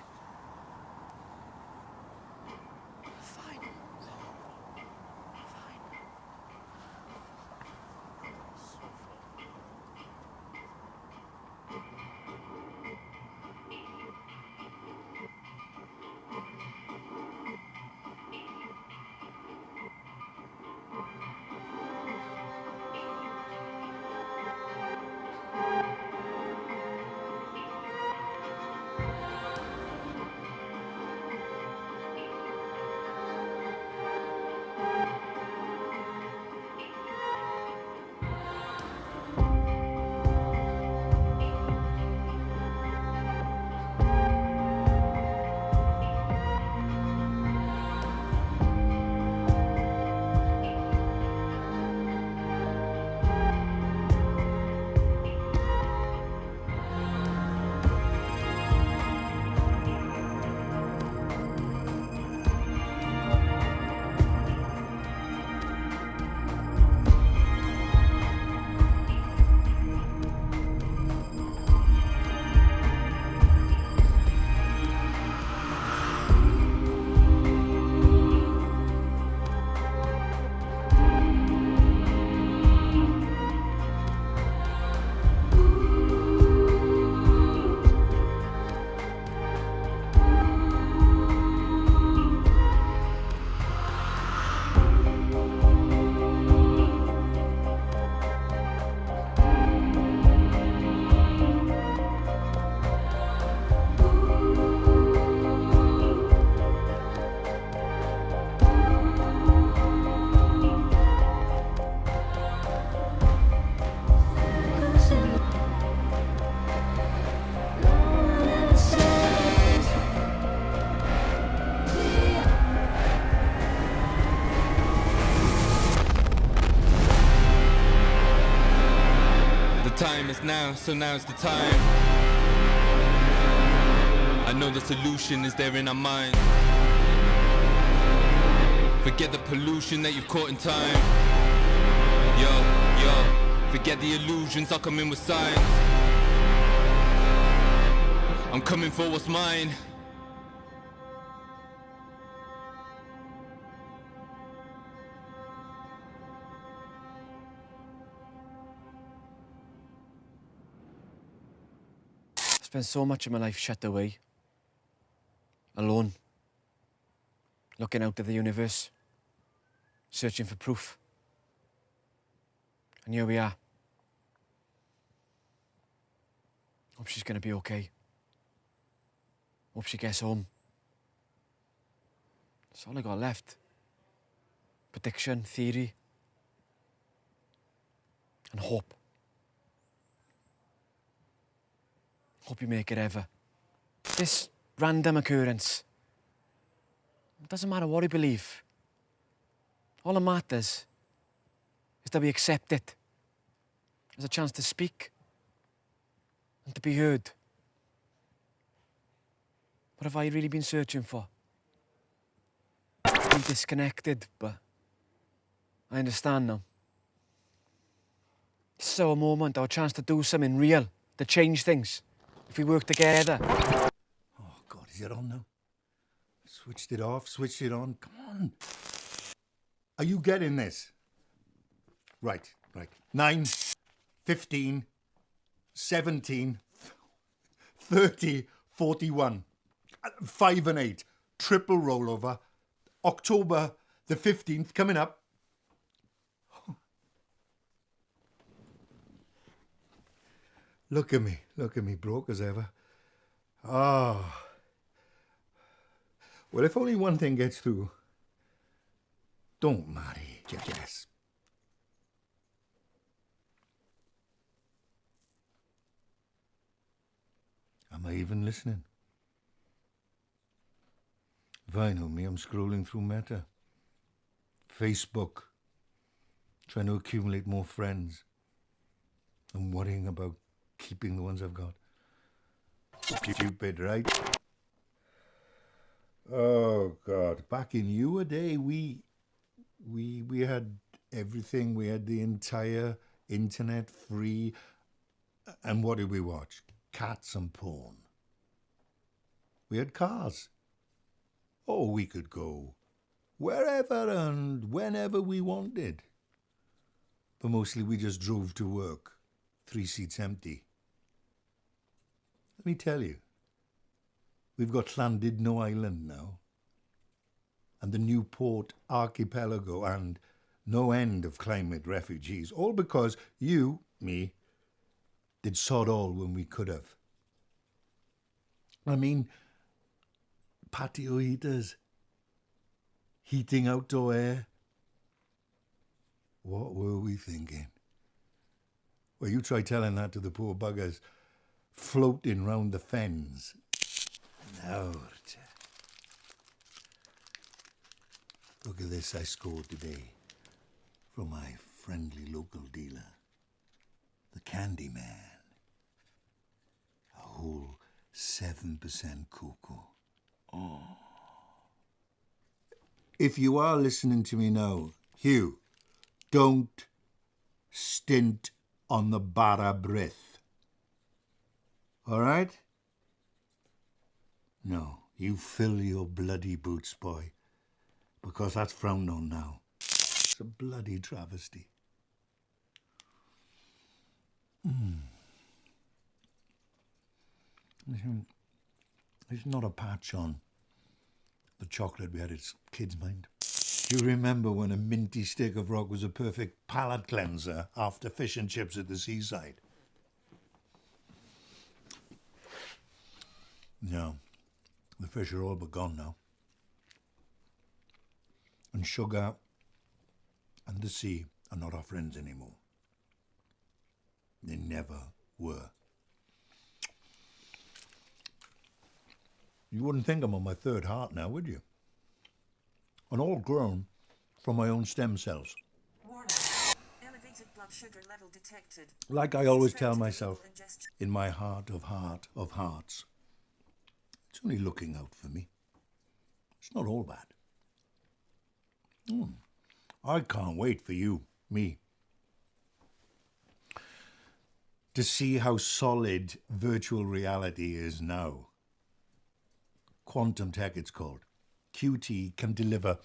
is now, so now's the time. I know the solution is there in our minds. Forget the pollution that you've caught in time. Yo, forget the illusions, I'll come in with signs. I'm coming for what's mine. I spent so much of my life shut away, alone, looking out at the universe, searching for proof. And here we are. Hope she's gonna be okay. Hope she gets home. That's all I got left. Prediction, theory, and hope. Hope you make it ever. This random occurrence, it doesn't matter what you believe. All that matters is that we accept it as a chance to speak and to be heard. What have I really been searching for? I'm disconnected, but I understand now. This is our moment, our chance to do something real, to change things. If we work together. Oh, God, is it on now? Switched it off, switched it on. Come on. Are you getting this? Right. 9, 15, 17, 30, 41. 5 and 8. Triple rollover. October the 15th coming up. Look at me, broke as ever. Ah. Well, if only one thing gets through. Don't marry, Jess. Am I even listening? If I know me, I'm scrolling through Meta. Facebook. Trying to accumulate more friends. I'm worrying about keeping the ones I've got. Stupid, right? Oh, God. Back in your day, we had everything. We had the entire internet free. And what did we watch? Cats and porn. We had cars. Oh, we could go wherever and whenever we wanted. But mostly we just drove to work. 3 seats empty. Let me tell you, we've got Llandudno Island now, and the Newport Archipelago, and no end of climate refugees, all because you, me, did sod all when we could have. I mean, patio heaters, heating outdoor air. What were we thinking? Well, you try telling that to the poor buggers floating round the fens. Lord. Look at this I scored today from my friendly local dealer, the Candy Man. A whole 7% cocoa. Oh. If you are listening to me now, Hugh, don't stint on the bara breath. All right? No, you fill your bloody boots, boy, because that's frowned on now. It's a bloody travesty. There's not a patch on the chocolate we had as kids' mind. Do you remember when a minty stick of rock was a perfect palate cleanser after fish and chips at the seaside? No, the fish are all but gone now. And sugar and the sea are not our friends anymore. They never were. You wouldn't think I'm on my third heart now, would you? And all grown from my own stem cells. Warning. Elevated blood sugar level detected. Like I always tell myself, in my heart of hearts, it's only looking out for me. It's not all bad. I can't wait for you, me, to see how solid virtual reality is now. Quantum tech, it's called. QT can deliver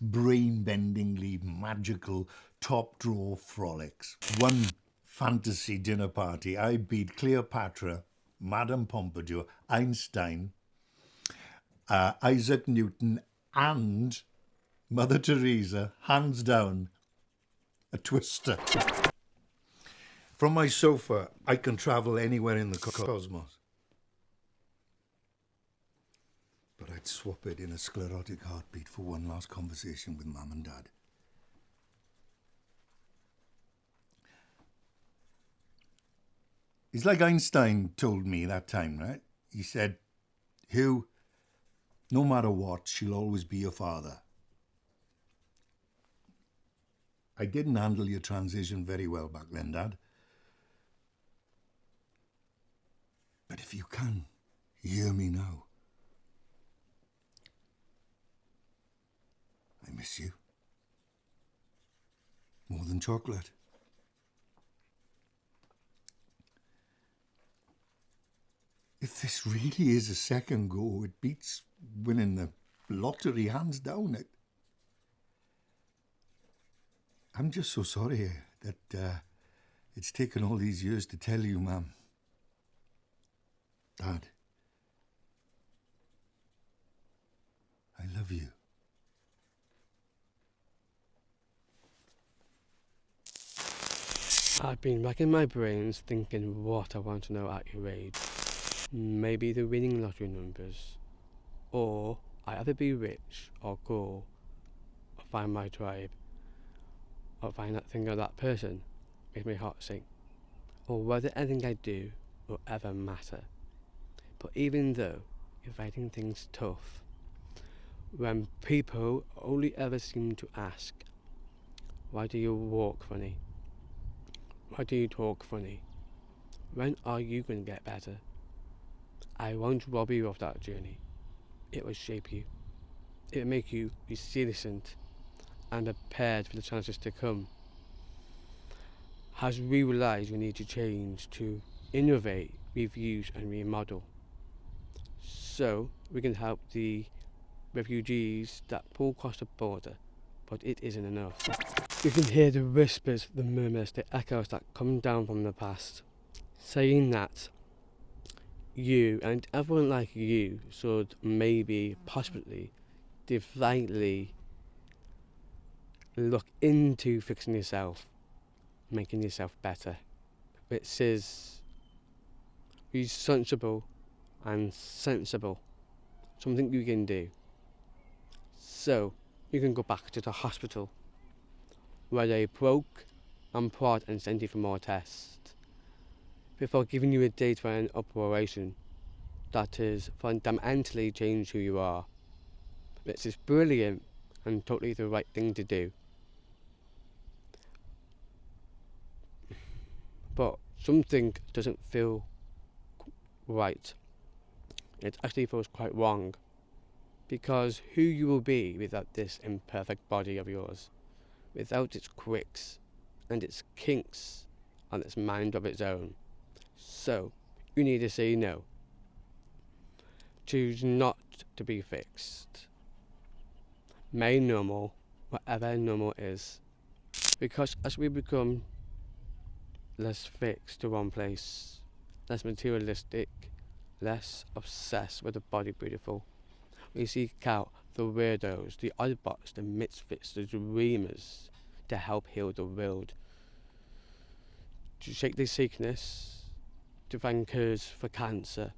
brain-bendingly magical top-drawer frolics. One fantasy dinner party, I beat Cleopatra, Madame Pompadour, Einstein, Isaac Newton, and Mother Teresa, hands down, a twister. From my sofa, I can travel anywhere in the cosmos. But I'd swap it in a sclerotic heartbeat for one last conversation with Mum and Dad. It's like Einstein told me that time, right? He said, Hugh, no matter what, she'll always be your father. I didn't handle your transition very well back then, Dad. But if you can, hear me now. I miss you. More than chocolate. If this really is a second go, it beats winning the lottery hands down. I'm just so sorry that it's taken all these years to tell you, Mum. Dad, I love you. I've been racking my brains thinking what I want to know at your age. Maybe the winning lottery numbers. Or I either be rich or go or find my tribe. Or find that thing or that person makes my heart sing. Or whether anything I do will ever matter. But even though you're finding things tough, when people only ever seem to ask, why do you walk funny? Why do you talk funny? When are you going to get better? I won't rob you of that journey. It will shape you. It will make you resilient and prepared for the chances to come. As we realise we need to change, to innovate, reuse and remodel. So we can help the refugees that pour across the border, but it isn't enough. You can hear the whispers, the murmurs, the echoes that come down from the past, saying that you and everyone like you should maybe, possibly, divinely look into fixing yourself, making yourself better. Which is responsible and sensible, something you can do. So you can go back to the hospital where they poke and prod and send you for more tests before giving you a date for an operation that is fundamentally change who you are. This is brilliant and totally the right thing to do. But something doesn't feel right. It actually feels quite wrong, because who you will be without this imperfect body of yours, without its quirks and its kinks and its mind of its own. So you need to say no. Choose not to be fixed. May normal, whatever normal is, because as we become less fixed to one place, less materialistic, less obsessed with the body beautiful, we seek out the weirdos, the oddbots, the misfits, the dreamers to help heal the world, to shake the sickness, to find cures for cancer,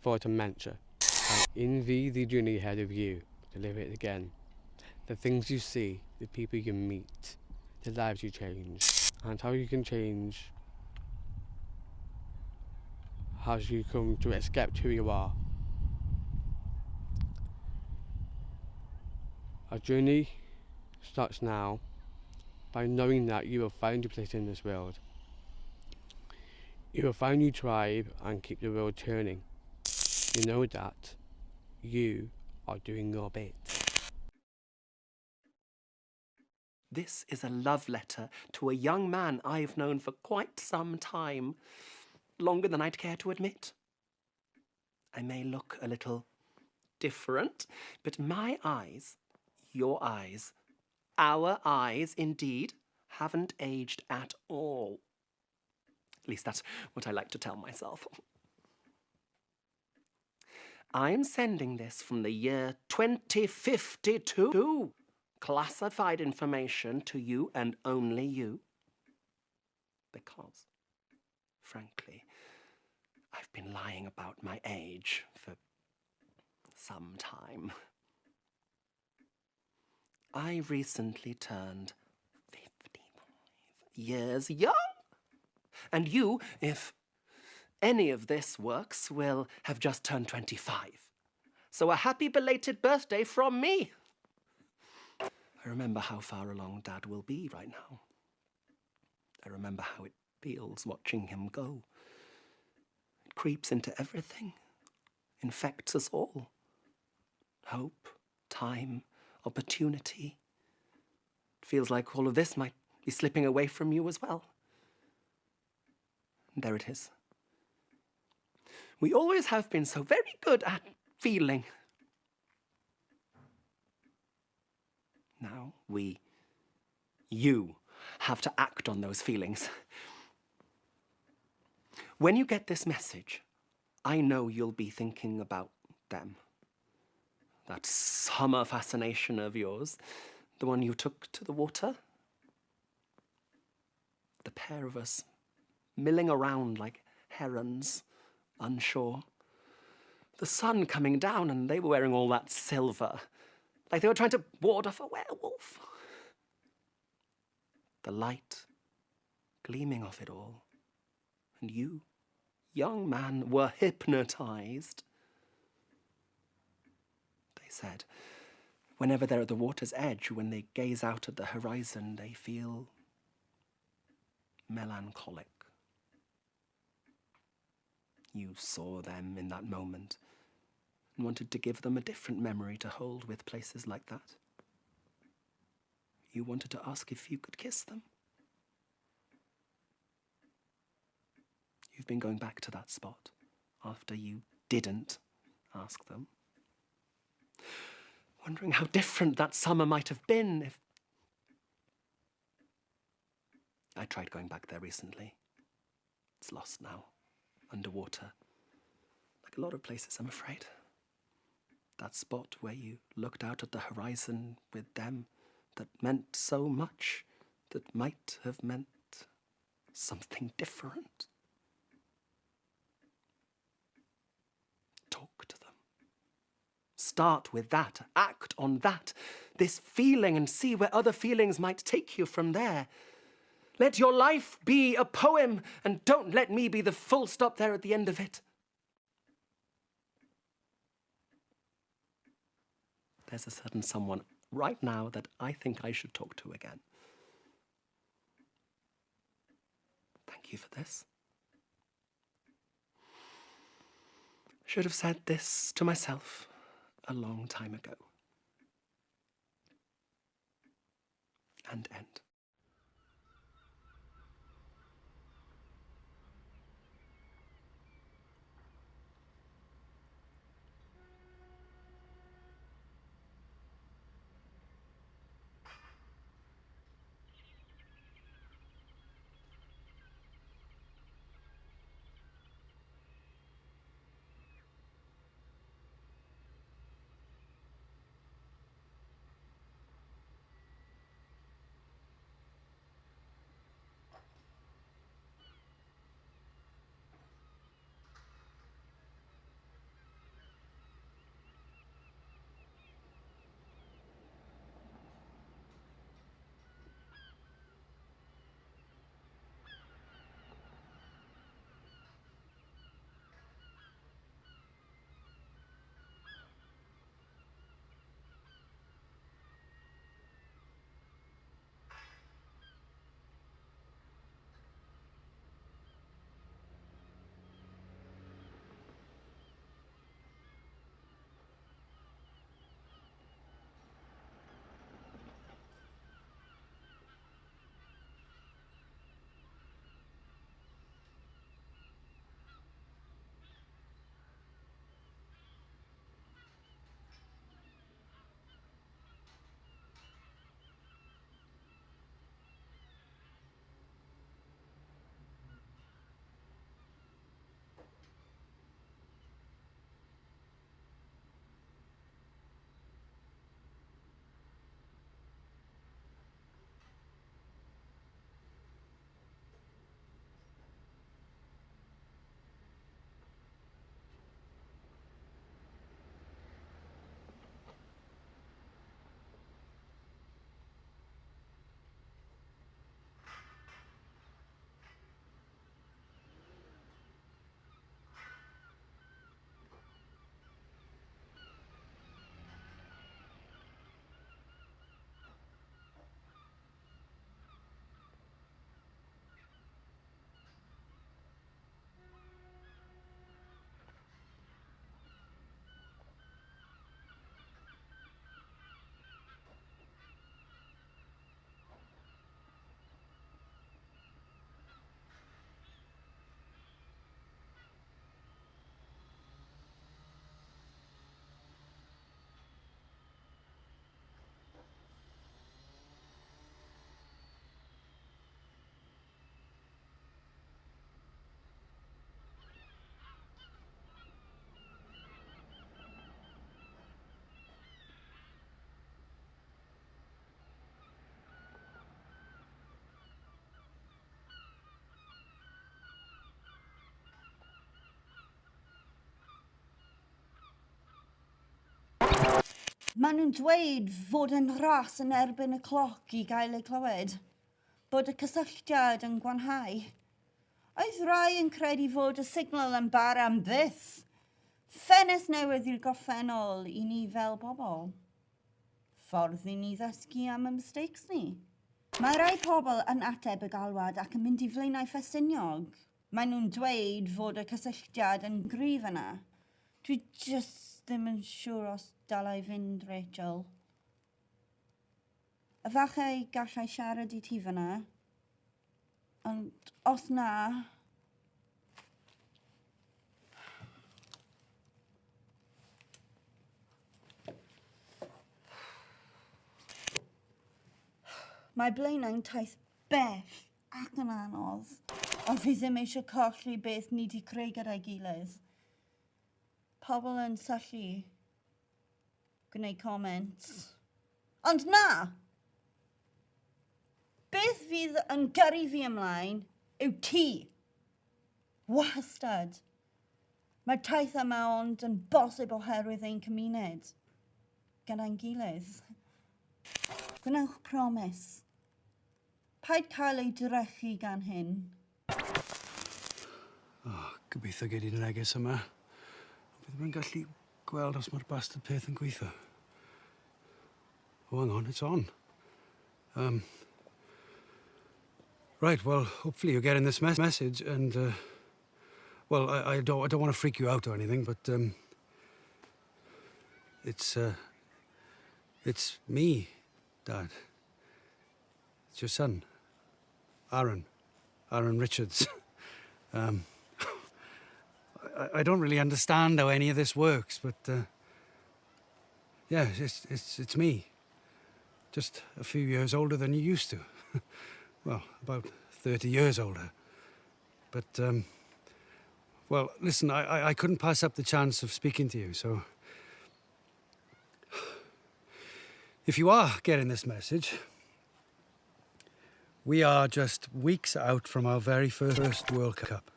for dementia, and envy the journey ahead of you to live it again. The things you see, the people you meet, the lives you change, and how you can change as you come to accept who you are. Our journey starts now, by knowing that you have found your place in this world. You have found your tribe and keep the world turning. You know that you are doing your bit. This is a love letter to a young man I've known for quite some time, longer than I'd care to admit. I may look a little different, but my eyes, your eyes, our eyes, indeed, haven't aged at all. At least that's what I like to tell myself. I'm sending this from the year 2052. Classified information to you and only you. Because, frankly, I've been lying about my age for some time. I recently turned 55 years young. And you, if any of this works, will have just turned 25. So a happy belated birthday from me. I remember how far along Dad will be right now. I remember how it feels watching him go. It creeps into everything, infects us all. Hope, time, opportunity. It feels like all of this might be slipping away from you as well. And there it is. We always have been so very good at feeling. Now you have to act on those feelings. When you get this message, I know you'll be thinking about them. That summer fascination of yours, the one you took to the water. The pair of us milling around like herons, unsure. The sun coming down and they were wearing all that silver. Like they were trying to ward off a werewolf. The light gleaming off it all. And you, young man, were hypnotized. They said, whenever they're at the water's edge, when they gaze out at the horizon, they feel melancholic. You saw them in that moment and wanted to give them a different memory to hold with places like that. You wanted to ask if you could kiss them. You've been going back to that spot after you didn't ask them. Wondering how different that summer might have been if... I tried going back there recently. It's lost now, underwater. Like a lot of places, I'm afraid. That spot where you looked out at the horizon with them that meant so much, that might have meant something different. Talk to them. Start with that. Act on that. This feeling and see where other feelings might take you from there. Let your life be a poem and don't let me be the full stop there at the end of it. There's a certain someone right now that I think I should talk to again. Thank you for this. I should have said this to myself a long time ago. And end. Maen nhw'n dweud fod yn ras yn erbyn y cloc I gael ei clywed, bod y cysylltiad yn gwanhau. Oedd rai yn credu fod y signal yn bara am byth. Ffenest newydd yw'r gorffennol I ni fel bobl. Ffordd I ni ddysgu am y mistakes ni. Mae rai pobl yn ateb y galwad ac yn mynd I flaenau ffestiniog. Maen nhw'n dweud fod y cysylltiad yn gryf yna. Dwi just ddim yn siŵr os dylai fynd, Rachel. Efallai gallai siarad I ti fyna, ond os na, mae blaenau'n taith bell ac yn anodd, ond fi ddim eisiau colli beth ni wedi creu gyda'i gilydd. Pobl yn syllu, gwneud comments. Ond na! Beth fydd yn gyrru fi ymlaen yw ti. Wastad. Mae'r taith yma ond yn bosib oherwydd ein cymuned. Gyda'n gilydd. Gwnewch promis. Paid cael ei drechu gan hyn. Gobeithio gei di'n neges yma. Bydd mae'n gallu gweld os mae'r bastard peth yn gweithio. Oh, hang on, it's on. Right, well, hopefully you're getting this message and, well, I don't want to freak you out or anything, but, it's me, Dad. It's your son, Aaron Richards. I don't really understand how any of this works, but, yeah, it's me. Just a few years older than you used to. Well, about 30 years older. But, well, listen, I couldn't pass up the chance of speaking to you, so... If you are getting this message, we are just weeks out from our very first World Cup.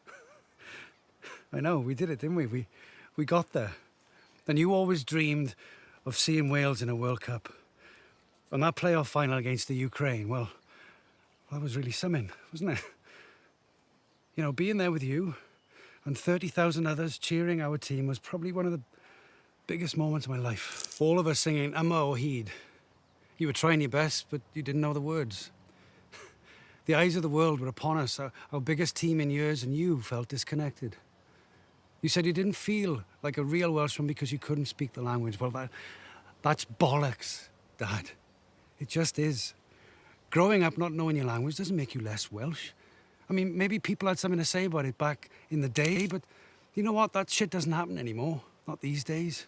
I know, we did it, didn't we? We got there. And you always dreamed of seeing Wales in a World Cup. And that playoff final against the Ukraine, well, that was really something, wasn't it? You know, being there with you and 30,000 others cheering our team was probably one of the biggest moments of my life. All of us singing Yma o hyd. You were trying your best, but you didn't know the words. The eyes of the world were upon us, our biggest team in years, and you felt disconnected. You said you didn't feel like a real Welshman because you couldn't speak the language. Well, that's bollocks, Dad. It just is. Growing up not knowing your language doesn't make you less Welsh. I mean, maybe people had something to say about it back in the day, but you know what? That shit doesn't happen anymore. Not these days.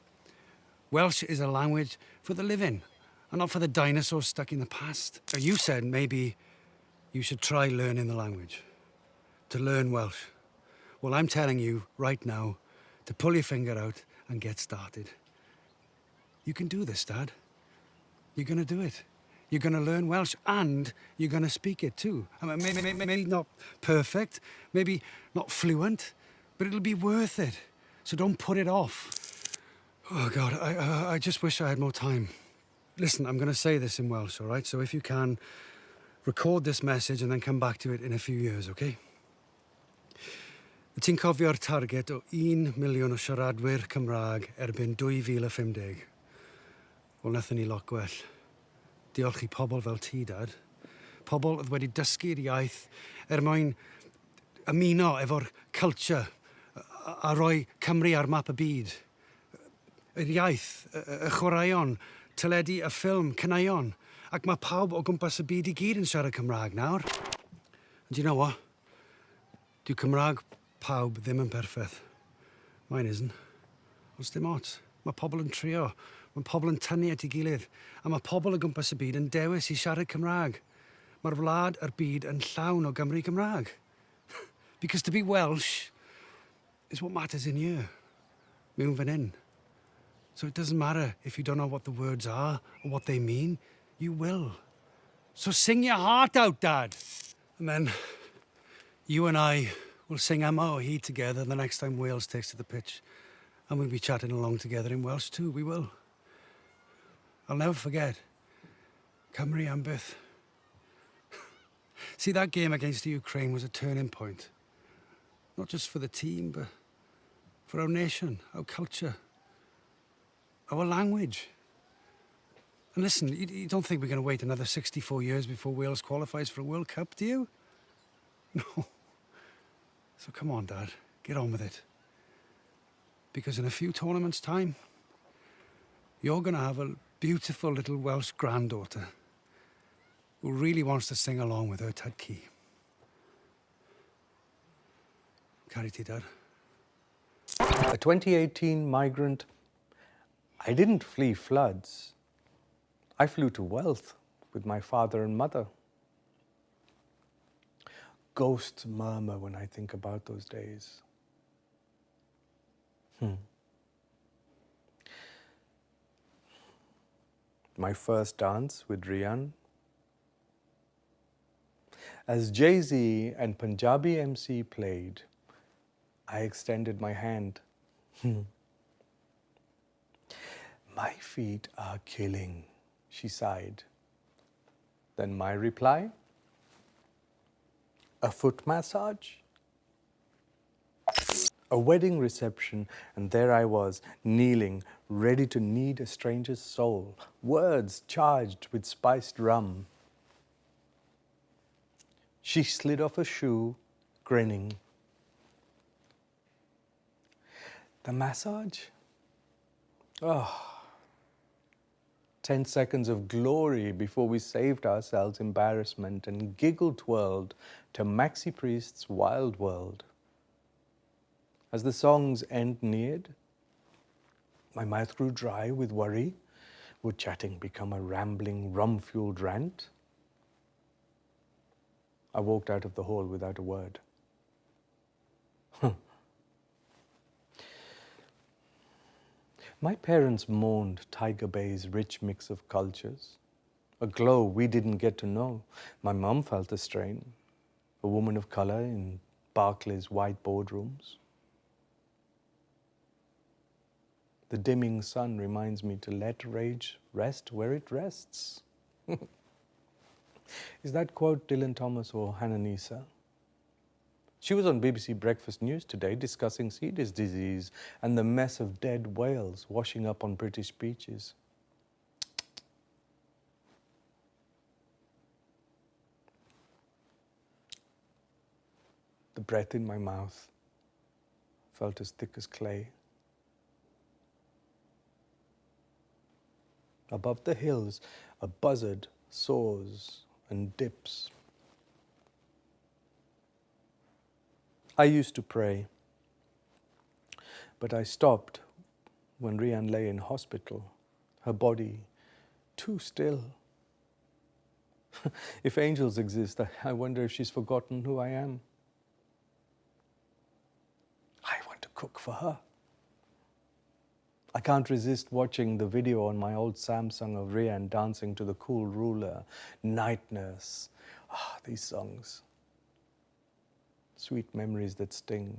Welsh is a language for the living, and not for the dinosaurs stuck in the past. You said maybe you should try learning the language. To learn Welsh. Well, I'm telling you right now to pull your finger out and get started. You can do this, Dad. You're gonna do it. You're going to learn Welsh and you're going to speak it too. I mean, maybe not perfect, maybe not fluent, but it'll be worth it. So don't put it off. Oh, God, I just wish I had more time. Listen, I'm going to say this in Welsh, all right? So if you can, record this message and then come back to it in a few years, OK? Ti'n cofio'r target o 1 miliwn o siaradwyr Cymraeg erbyn 2050? Wel, nathon ni lot gwell. Diolch I pobl fel ti, Dad. Pobl oedd wedi dysgu'r iaith mwyn ymuno efo'r culture a roi Cymru ar map y byd. Yr iaith, y chwaraeon, teledu y ffilm, caneuon. Ac mae pawb o gwmpas y byd I gyd yn siarad Cymraeg nawr. And do you know what? Dyw Cymraeg pawb ddim yn perffaith. Mine isn't. Ond dim ots. Mae pobl yn trio. Mae pobl yn tynnu at ei gilydd. A mae pobl o gwmpas y byd yn dewis I siarad Cymraeg. Mae'r wlad a'r byd yn llawn o Gymru Cymraeg. Because to be Welsh is what matters in here. Mewn fan hyn. So it doesn't matter if you don't know what the words are or what they mean. You will. So sing your heart out, Dad. And then you and I will sing Yma o hyd together the next time Wales takes to the pitch. And we'll be chatting along together in Welsh too, we will. I'll never forget. Cymru am beth. See, that game against the Ukraine was a turning point. Not just for the team, but for our nation, our culture, our language. And listen, you don't think we're going to wait another 64 years before Wales qualifies for a World Cup, do you? No. So come on, Dad, get on with it. Because in a few tournaments' time, you're going to have a beautiful little Welsh granddaughter who really wants to sing along with her Tadki. Carry ti, Dad. A 2018 migrant, I didn't flee floods. I flew to wealth with my father and mother. Ghosts murmur when I think about those days. My first dance with Rian. As Jay-Z and Punjabi MC played, I extended my hand. My feet are killing, she sighed. Then my reply, a foot massage? A wedding reception, and there I was, kneeling, ready to knead a stranger's soul, words charged with spiced rum. She slid off a shoe, grinning. The massage? Oh, 10 seconds of glory before we saved ourselves embarrassment and giggle-twirled to Maxi Priest's Wild World. As the song's end neared, my mouth grew dry with worry. Would chatting become a rambling, rum-fueled rant? I walked out of the hall without a word. My parents mourned Tiger Bay's rich mix of cultures, a glow we didn't get to know. My mum felt the strain, a woman of color in Barclays' white boardrooms. The dimming sun reminds me to let rage rest where it rests. Is that quote Dylan Thomas or Hannah Nisa? She was on BBC Breakfast News today discussing C. disease and the mess of dead whales washing up on British beaches. The breath in my mouth felt as thick as clay. Above the hills, a buzzard soars and dips. I used to pray, but I stopped when Rian lay in hospital, her body too still. If angels exist, I wonder if she's forgotten who I am. I want to cook for her. I can't resist watching the video on my old Samsung of Rian dancing to the Cool Ruler, Night Nurse. These songs. Sweet memories that sting.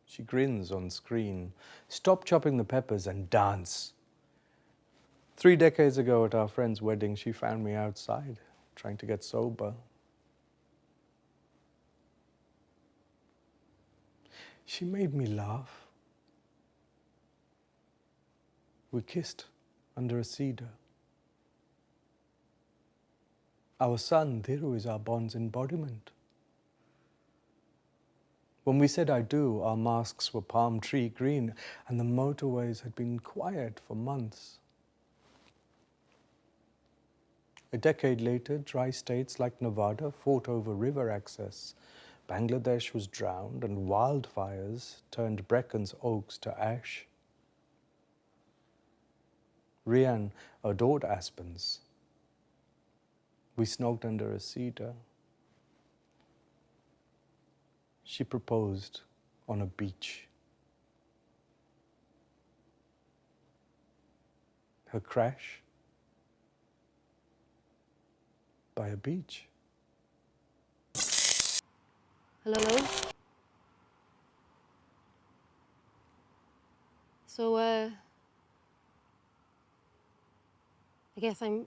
She grins on screen. Stop chopping the peppers and dance. 3 decades ago at our friend's wedding, she found me outside, trying to get sober. She made me laugh. We kissed under a cedar. Our son, Dhiru, is our bond's embodiment. When we said I do, our masks were palm tree green and the motorways had been quiet for months. A decade later, dry states like Nevada fought over river access. Bangladesh was drowned and wildfires turned Breccon's oaks to ash. Rian adored aspens. We snogged under a cedar. She proposed on a beach. Her crash by a beach. Hello? So, I guess I'm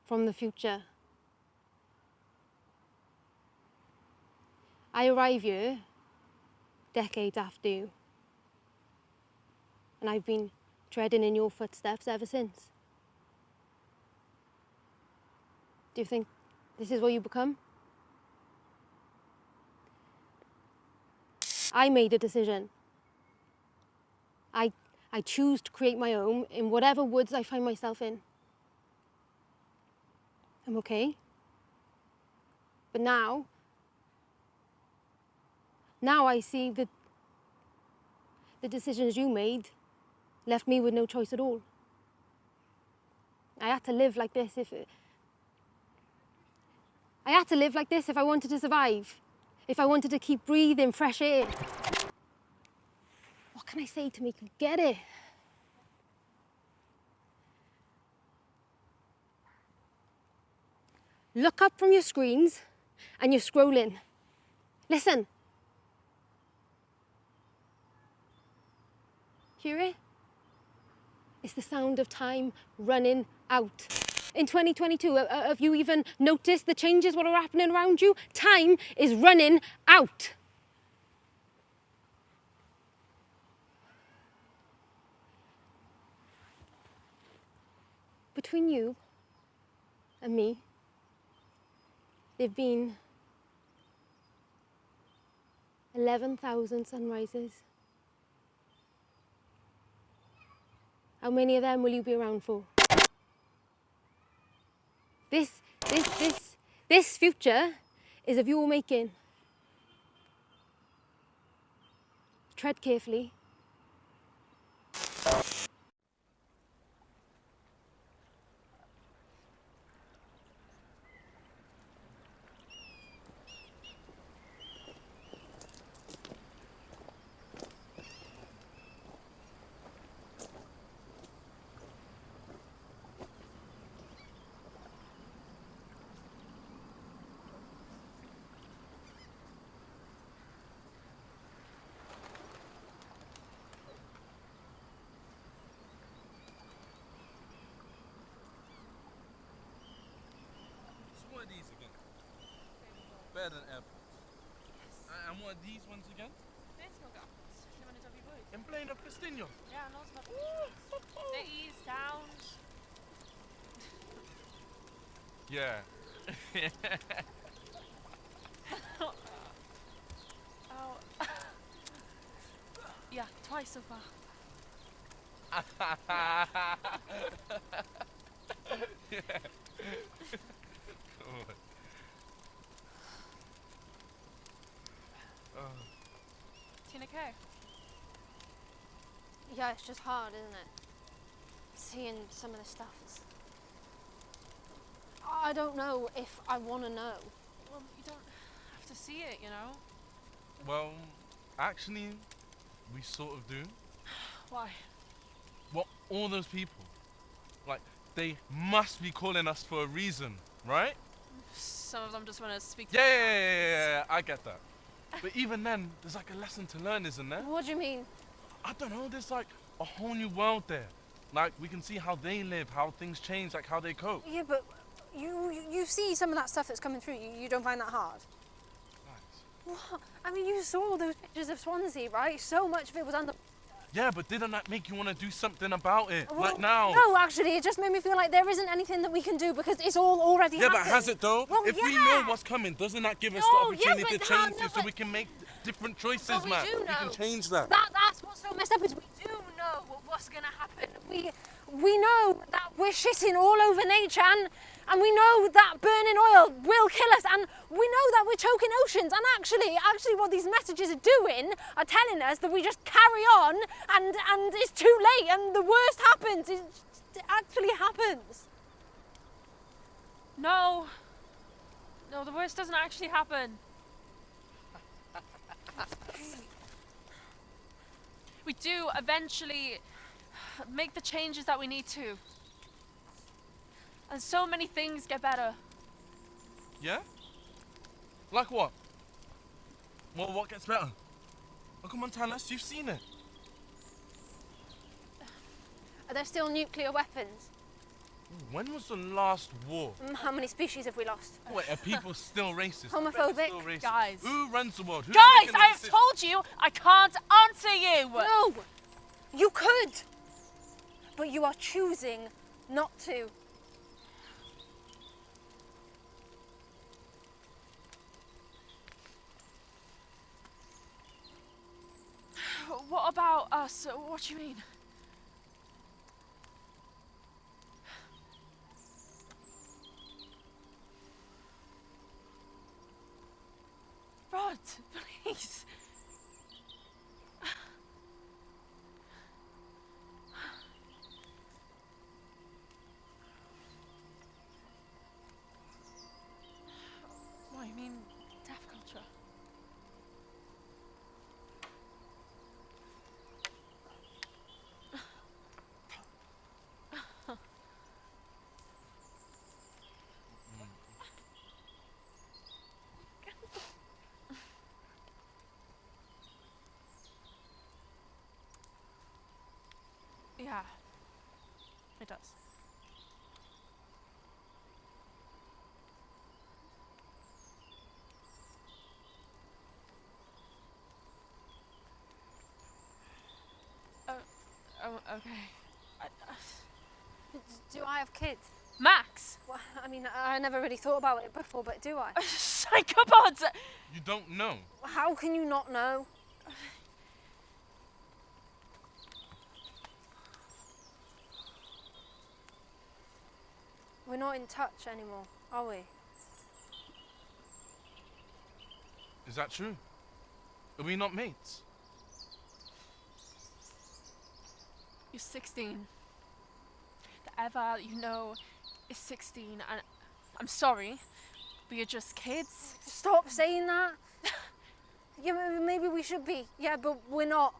from the future. I arrive here decades after you. And I've been treading in your footsteps ever since. Do you think this is what you become? I made a decision. I choose to create my own in whatever woods I find myself in. I'm okay. But now I see that the decisions you made left me with no choice at all. I had to live like this if I wanted to survive, if I wanted to keep breathing fresh air. What can I say to make you get it? Look up from your screens and you're scrolling. Listen. Hear it? It's the sound of time running out. In 2022, have you even noticed the changes what are happening around you? Time is running out. Between you and me, there've been 11,000 sunrises. How many of them will you be around for? This future is of your making. Tread carefully. Better than apples. Yes. And what are these ones again? Beth nog apples. Lle ma'n dyfu bwyd? In blaen o Plistinio. Yeah, lots of apples. These sound. Yeah. Oh. Yeah, twice so far. Yeah. Ti'n okay? Yeah, it's just hard, isn't it? Seeing some of the stuff. I don't know if I want to know. Well, you don't have to see it, you know? Well, actually, we sort of do. Why? Well, all those people, like, they must be calling us for a reason, right? Some of them just want to speak to Yeah, I get that. But even then, there's like a lesson to learn, isn't there? What do you mean? I don't know, there's like a whole new world there. Like, we can see how they live, how things change, like how they cope. Yeah, but you see some of that stuff that's coming through. You don't find that hard? Nice. What? I mean, you saw those pictures of Swansea, right? So much of it was under... Yeah, but didn't that make you want to do something about it? Well, like now? No, actually, it just made me feel like there isn't anything that we can do because it's all already happened. Yeah, but has it though? Well, if yeah. we know what's coming, doesn't that give us the opportunity to change it so we can make different choices, But we man? do We can know. change that. That's what's so messed up is we do know what's going to happen. We know that we're shitting all over nature and we know that burning oil will kill us and we know that we're choking oceans and actually what these messages are doing are telling us that we just carry on and it's too late and the worst happens. It actually happens. No, the worst doesn't actually happen. We do eventually make the changes that we need to. And so many things get better. Yeah? Like what? Well, what gets better? Oh, come on, tell us. You've seen it. Are there still nuclear weapons? When was the last war? How many species have we lost? Wait, are people still racist? Homophobic? Still racist? Guys. Who runs the world? Who's Guys, making the I have decisions? told you I can't answer you. No, you could, but you are choosing not to. What about us? What do you mean? Rod, please. What, you mean deaf culture? Yeah, it does. Okay. Do I have kids? Max! Well, I mean, I never really thought about it before, but do I? Psychopods! You don't know. How can you not know? We're not in touch anymore, are we? Is that true? Are we not mates? You're 16. The Eva you know is 16, and I'm sorry, but you're just kids. Stop saying that. Yeah, maybe we should be. Yeah, but we're not.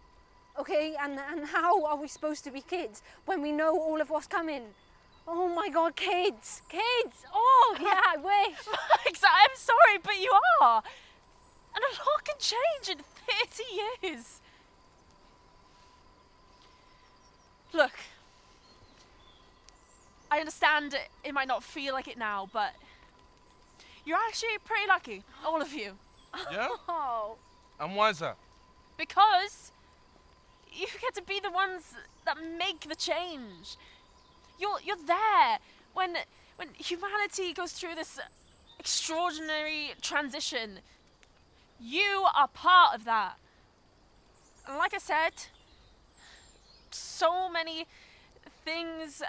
Okay, and how are we supposed to be kids when we know all of what's coming? Oh my God, kids! Kids! Oh, yeah, I wish. Max, I'm sorry, but you are. And a lot can change in 30 years. Look, I understand it might not feel like it now, but you're actually pretty lucky, all of you. Yeah? Oh. And why is that? Because you get to be the ones that make the change. You're there when humanity goes through this extraordinary transition. You are part of that. And like I said, so many things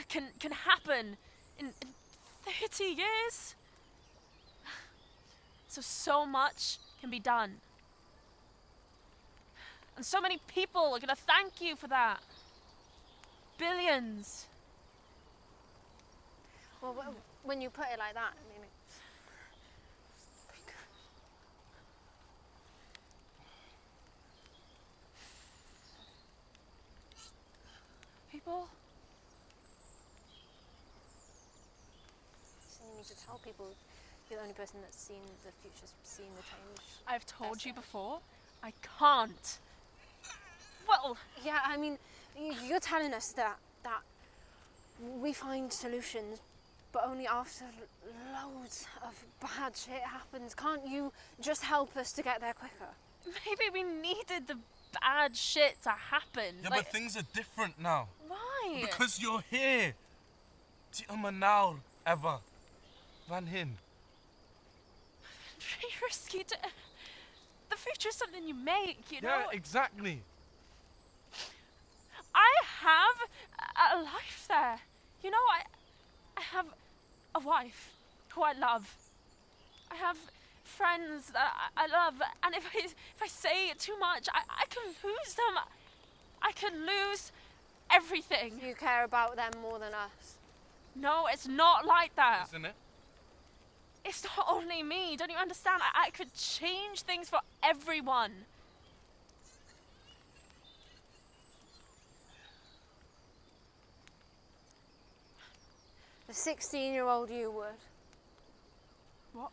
can happen in 30 years. So much can be done. And so many people are going to thank you for that. Billions. Well, when you put it like that, I mean, people? So you need to tell people you're the only person that's seen the future, seen the change. I've told you before, I can't. Well, yeah, I mean, you're telling us that we find solutions, but only after loads of bad shit happens. Can't you just help us to get there quicker? Maybe we needed the bad shit to happen. Yeah, but things are different now. Why? Because you're here. Ti yma nawr, Eva. Fan hyn. It's really risky to... The future is something you make, you know? Yeah, exactly. I have a life there. You know, I have a wife who I love. I have friends that I love, and if I say too much, I can lose them. I can lose everything. You care about them more than us. No, it's not like that. Isn't it? It's not only me. Don't you understand? I could change things for everyone. The 16-year-old you would. What?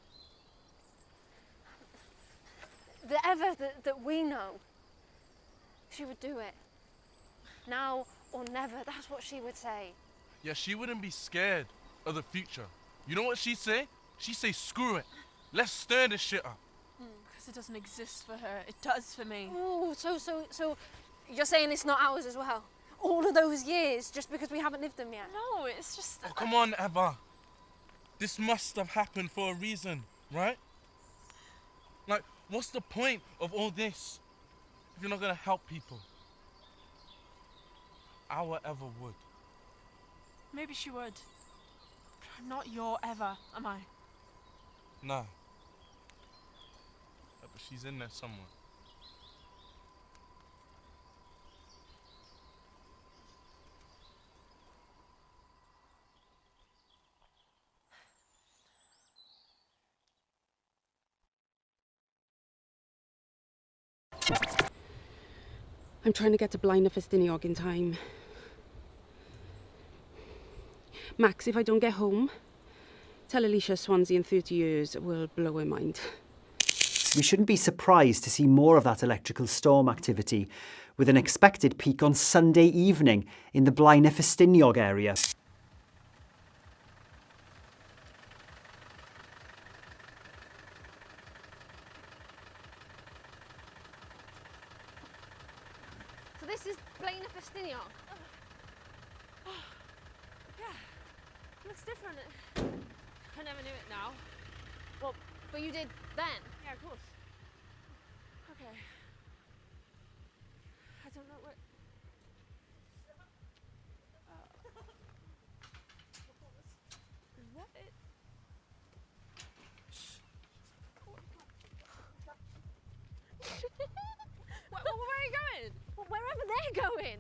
The Eva that we know, she would do it. Now or never, that's what she would say. Yeah, she wouldn't be scared of the future. You know what she'd say? She'd say, screw it. Let's stir this shit up. Because it doesn't exist for her. It does for me. Oh, so you're saying it's not ours as well? All of those years just because we haven't lived them yet? No, it's just... Oh, come on, Eva. This must have happened for a reason, right? Like, what's the point of all this if you're not going to help people? Our Eva would. Maybe she would. But I'm not your Eva, am I? Nah. But she's in there somewhere. I'm trying to get to Blaen y Ffestiniog in time. Max, if I don't get home, tell Alicia Swansea in 30 years will blow her mind. We shouldn't be surprised to see more of that electrical storm activity, with an expected peak on Sunday evening in the Blaen y Ffestiniog area. So this is Blaen y Ffestiniog. Yeah. Looks different. I never knew it now. Well, but you did then. Yeah, of course. Okay. I don't know where... What? Where are you going? Well, wherever they're going.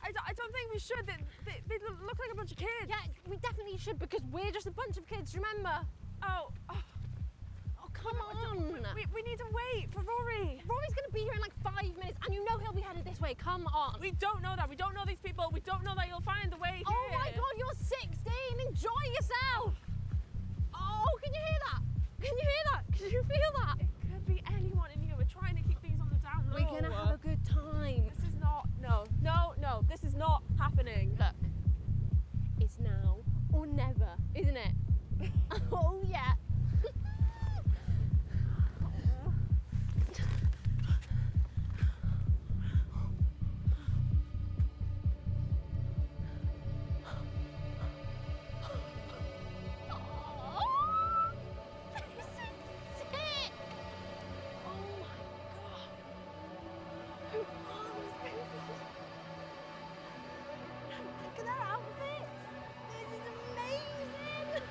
I don't think we should. They look like a bunch of kids. Yeah, we definitely should because we're just a bunch of kids, remember? Oh, come on. We need to wait for Rory. Rory's going to be here in like 5 minutes and you know he'll be headed this way. Come on. We don't know that. We don't know these people. We don't know that you'll find the way here. Oh my God, you're 16. Enjoy yourself. Oh, can you hear that? Can you hear that? Can you feel that? It could be anyone in here. We're trying to keep things on the down low. We're going to have a good time. This is not... No. This is not happening. Look, it's now or never, isn't it? Oh, yeah. Look at their outfits. This is amazing.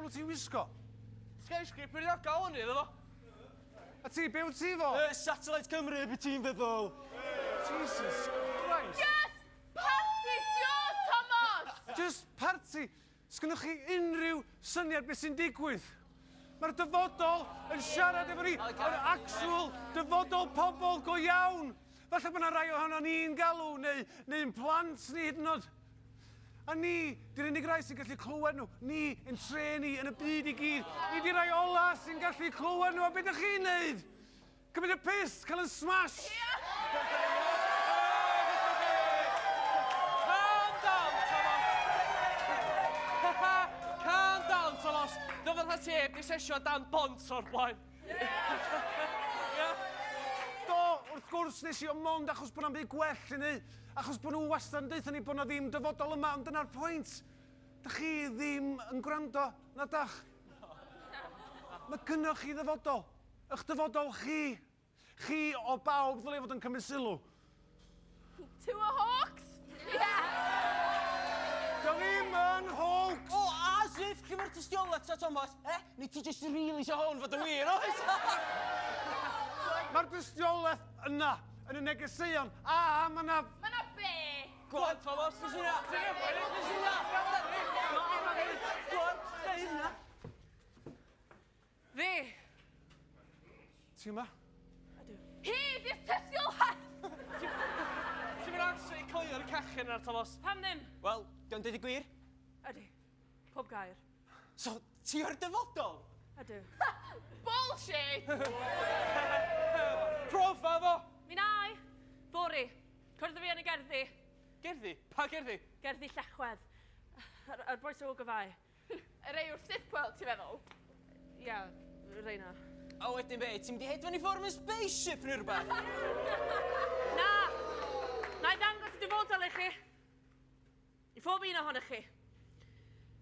galw ti'n wisgo? Skyscraper ddogol hynny, iddo fo. A ti, be wyt ti fo? Satellite Cymru, beth ti'n feddwl? Jesus Christ. Just party, Joe Thomas! Just party. Sgynnoch chi unrhyw syniad beth sy'n digwydd? Mae'r dyfodol yn siarad efo ni, yr actual dyfodol pobl go iawn. Falle bod yna rai ohono ni'n galw, neu'n plant ni hyd yn oed. A ni, di'r unig rai sy'n gallu clywed nhw. Ni yn treni yn y byd i gyd. Ni di'r rai ola sy'n gallu clywed nhw. A beth ydych chi'n neud? Cymryd y piss, cael yn smash. Calm down, Thomas. Calm down, Thomas. Dyfod ha teg, di sesio dan bont o'r blaen. Do, wrth gwrs nes i o mond achos bod yna'n byd gwell i ni. Achos bod nhw wastad yn deitha ni bod yna ddim dyfodol yma, ond dyna'r pwynt. Dach chi ddim yn gwrando, na dach? Mae gynnoch chi ddyfodol. Ych dyfodol chi. Chi o bawb ddylai fod yn cymryd sylw. To a Hawks? Do ddim yn Hawks! O, as if cyfer tystiolaeth ta, Thomas. Neu ti jyst yn rili isio hwn fod y wir, oes? Mae'r dystiolaeth yna, yn y negeseuon, a mae yna... Mae yna be? Gwan, Thomas, nes yna. Nes yna. Gwan, nes yna. Fi. Ti yma? Hi, di'r tystiolaeth! Ti'n mynd actually coelio'r cachyn ar, Thomas? Pam ddim? Wel, gawn dweud y gwir? Ydy. Pob gair. So, ti o'r dyfodol? Ydw. Bullshit! Profa fo! Mi nai. Bori. Cwrdd fi yn y gerddi. Gerddi? Pa gerddi? Gerddi Llechwedd. Ar boes o gyfau. Y rei wrth sipwell, ti'n feddwl? Ia, reina. A wedyn be, ti'n mynd i hedfan i ffwrdd mewn spaceship neu rhywbeth? Na! Na i ddangos y dyfodol i chi. I phob un ohonych chi.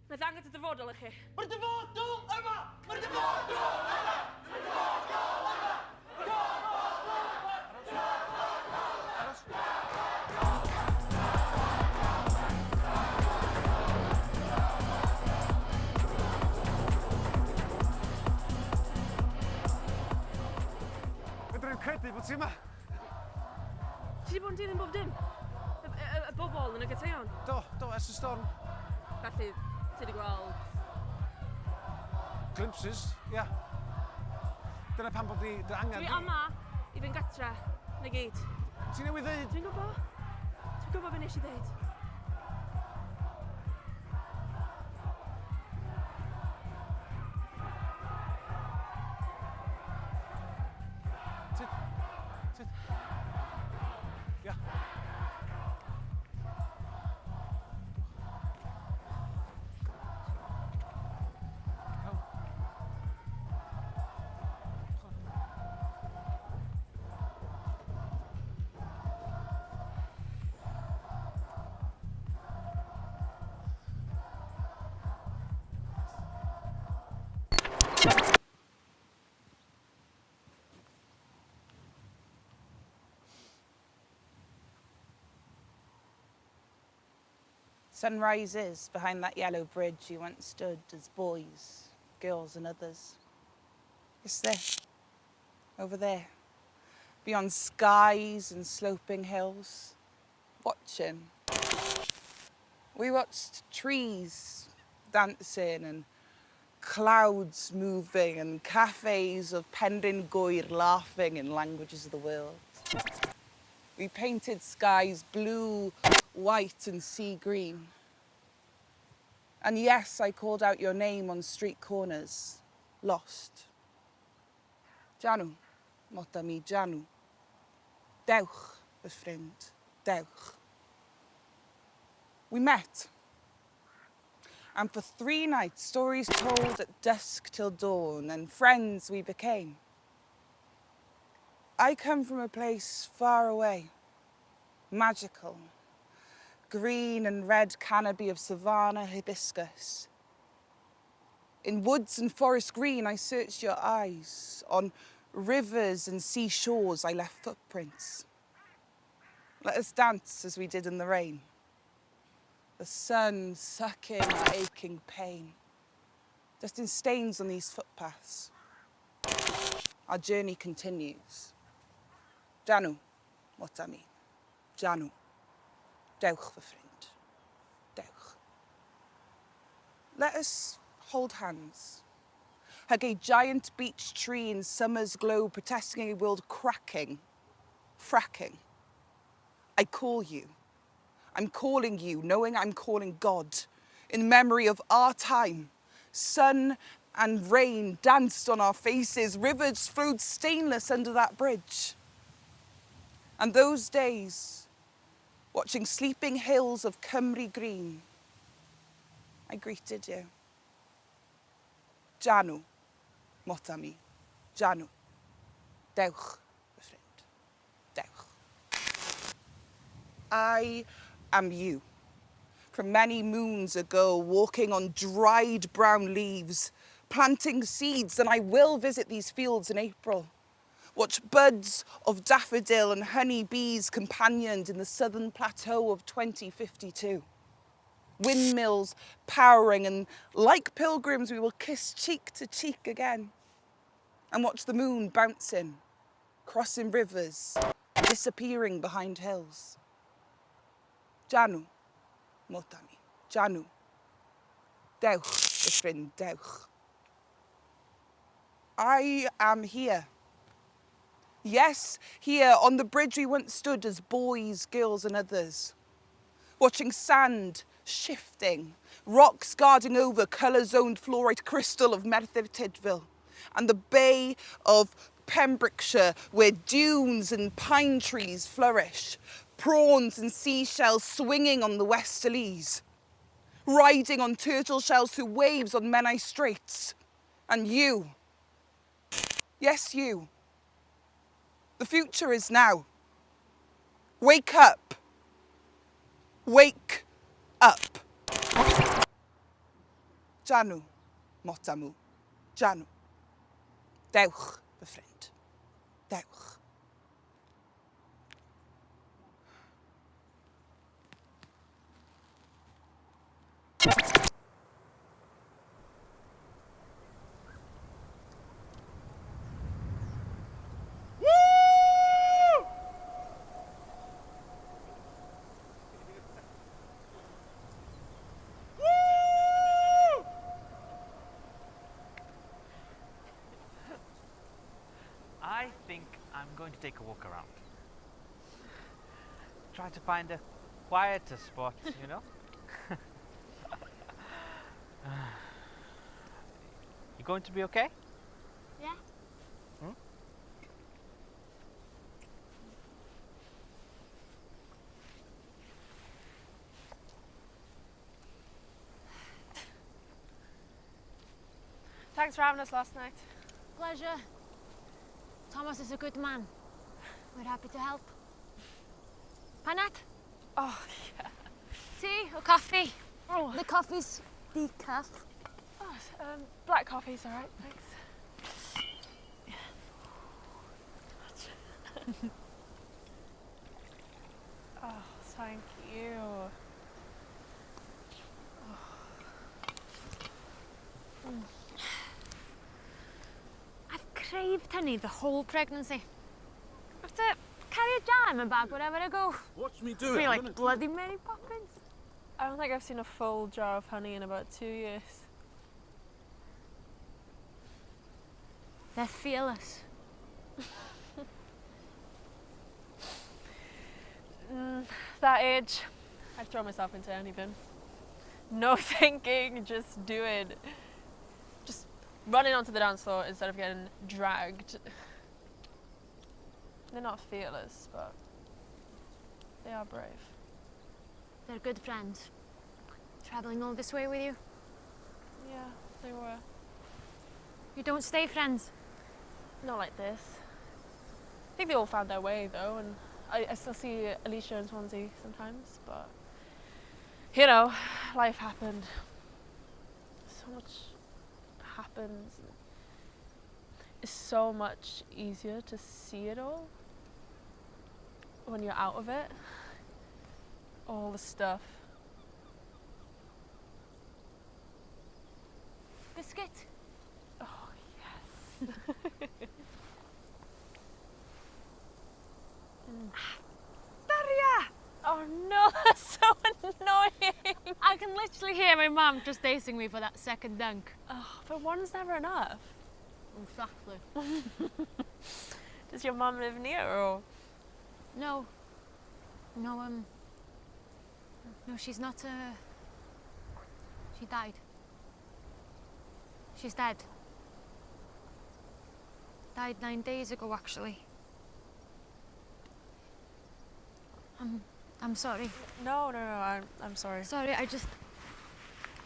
Na i ddangos y dyfodol i chi. Mae'r dyfodol yma! Mae'r dyfodol yma! Mae'r dyfodol yma! Fydrwn i'n credu bod ti yma. Ti wedi bod yn dilyn bob dim? Y bobl yn y gyteion? Do, ers y storm. Felly, ti wedi gweld... Glimpses, ia. Dyna pam bod ni, dy angen... Dwi yma i fynd gatra, na gyd. Ti newydd ddeud? Dwi'n gwybod. Dwi'n gwybod beth nes i ddeud. Ia. Sun rises behind that yellow bridge you once stood as boys, girls and others. It's there, over there, beyond skies and sloping hills, watching. We watched trees dancing and clouds moving and cafes of Pendyn Gwyr laughing in languages of the world. We painted skies blue, white and sea green. And yes, I called out your name on street corners, lost. Janw, mota mi Janw. Dewch, fy ffrind, dewch. We met. And for 3 nights, stories told at dusk till dawn, and friends we became. I come from a place far away, magical. Green and red canopy of savanna hibiscus. In woods and forest green, I searched your eyes. On rivers and seashores, I left footprints. Let us dance as we did in the rain. The sun sucking our aching pain. just in stains on these footpaths. Our journey continues. Janw, what I mean. Janw. Dewch, fy ffrind. Dewch. Let us hold hands. Hug a giant beech tree in summer's glow, protesting a world cracking, fracking. I call you. I'm calling you, knowing I'm calling God, in memory of our time. Sun and rain danced on our faces, rivers flowed stainless under that bridge. And those days, watching sleeping hills of Cymru green, I greeted you. Janw, motami, Janw, dewch, fy ffrind, dewch. I am you. From many moons ago, walking on dried brown leaves, planting seeds, and I will visit these fields in April. Watch buds of daffodil and honey bees companioned in the southern plateau of 2052. Windmills powering, and like pilgrims we will kiss cheek to cheek again. And watch the moon bouncing, crossing rivers, disappearing behind hills. Janw, motami, Janw. Dewch, fy ffrind, dewch. I am here. Yes, here on the bridge we once stood as boys, girls and others. Watching sand shifting, rocks guarding over colour-zoned fluorite crystal of Merthyr Tydfil, and the bay of Pembrokeshire where dunes and pine trees flourish, prawns and seashells swinging on the westerlies, riding on turtle shells through waves on Menai Straits. And you, yes you, the future is now. Wake up. Wake up. Janw, motamu, Janw. Dewch, fy ffrind. Dewch. I think I'm going to take a walk around. Try to find a quieter spot, you know? You going to be okay? Yeah. Hmm? Thanks for having us last night. Pleasure. Thomas is a good man. We're happy to help. Panat? Oh, yeah. Tea or coffee? Oh. The coffee's decaf. Oh, black coffee's all right, thanks. Oh, thank you. Oh. I've craved honey the whole pregnancy. I have to carry a jar in my bag wherever I go. Watch me do I it. feel like bloody Mary Poppins. I don't think I've seen a full jar of honey in about 2 years. They're fearless. That age, I'd throw myself into anything. No thinking, just do it. Just running onto the dance floor instead of getting dragged. They're not fearless, but they are brave. They're good friends. Travelling all this way with you. Yeah, they were. You don't stay friends? Not like this. I think they all found their way though, and I still see Alicia and Swansea sometimes, but you know, life happened. So much happens. It's so much easier to see it all when you're out of it. All the stuff. biscuit? Oh, yes. Daria! Oh no, that's so annoying. I can literally hear my mum just acing me for that second dunk. Oh, but one's never enough. Exactly. Does your mum live near or? No. No, no, she's not, she died. She's dead. Died 9 days ago, actually. I'm sorry. No, I'm sorry. Sorry,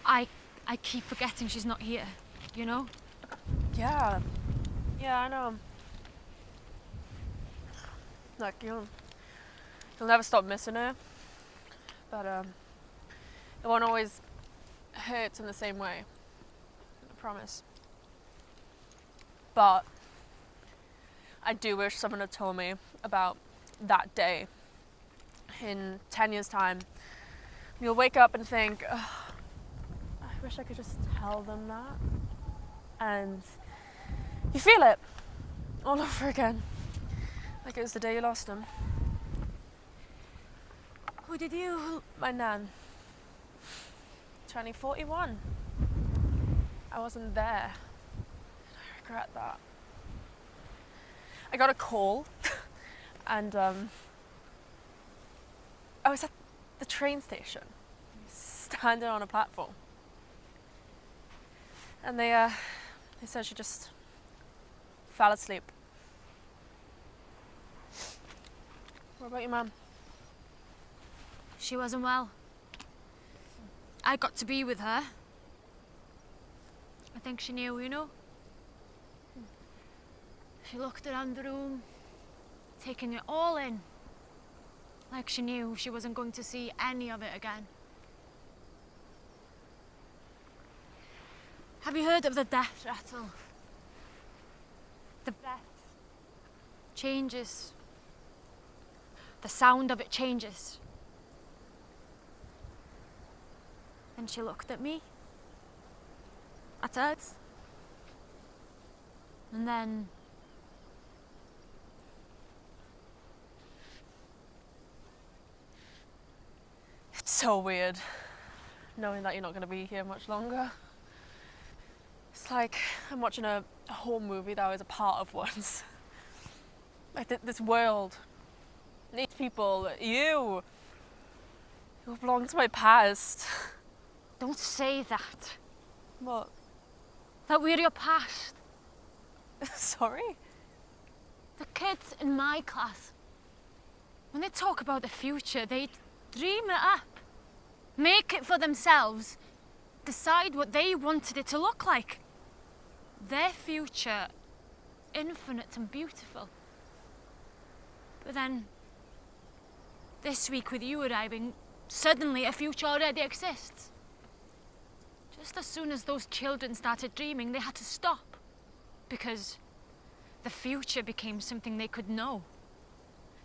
I keep forgetting she's not here, you know? Yeah, I know. Look, you'll never stop missing her, but it won't always hurt in the same way. I promise. But I do wish someone had told me about that day. In 10 years' time, you'll wake up and think, oh, I wish I could just tell them that. And you feel it all over again, like it was the day you lost them. Who did you? My nan. 2041. I wasn't there. I regret that. I got a call and I was at the train station, standing on a platform. And they said she just fell asleep. What about your mum? She wasn't well. I got to be with her. I think she knew, you know? She looked around the room, taking it all in. Like she knew she wasn't going to see any of it again. Have you heard of the death rattle? The breath changes. The sound of it changes. And she looked at me. At us. And then it's so weird knowing that you're not going to be here much longer. It's like I'm watching a whole movie that I was a part of once. Like this world, these people, you belong to my past. don't say that. What? That we're your past. Sorry? The kids in my class, when they talk about the future, they dream it up, make it for themselves, decide what they wanted it to look like. Their future, infinite and beautiful. But then, this week with you arriving, suddenly a future already exists. Just as soon as those children started dreaming, they had to stop. Because the future became something they could know.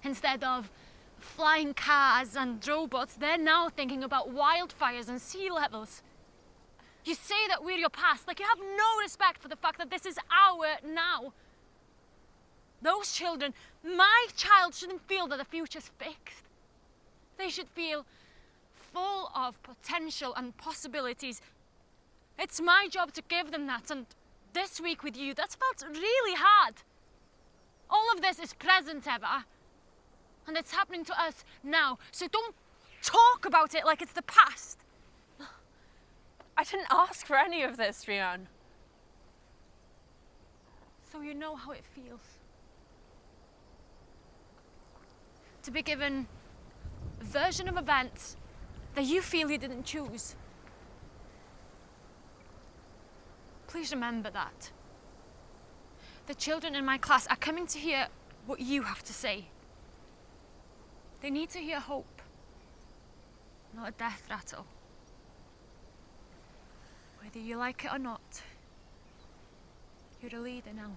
Instead of flying cars and robots, they're now thinking about wildfires and sea levels. You say that we're your past, like you have no respect for the fact that this is our now. Those children, my child, shouldn't feel that the future's fixed. They should feel full of potential and possibilities. It's my job to give them that, and this week with you, that's felt really hard. All of this is present, Eva, and it's happening to us now, so don't talk about it like it's the past. I didn't ask for any of this, Rhian. So you know how it feels. To be given a version of events that you feel you didn't choose. Please remember that. The children in my class are coming to hear what you have to say. They need to hear hope, not a death rattle. Whether you like it or not, you're a leader now.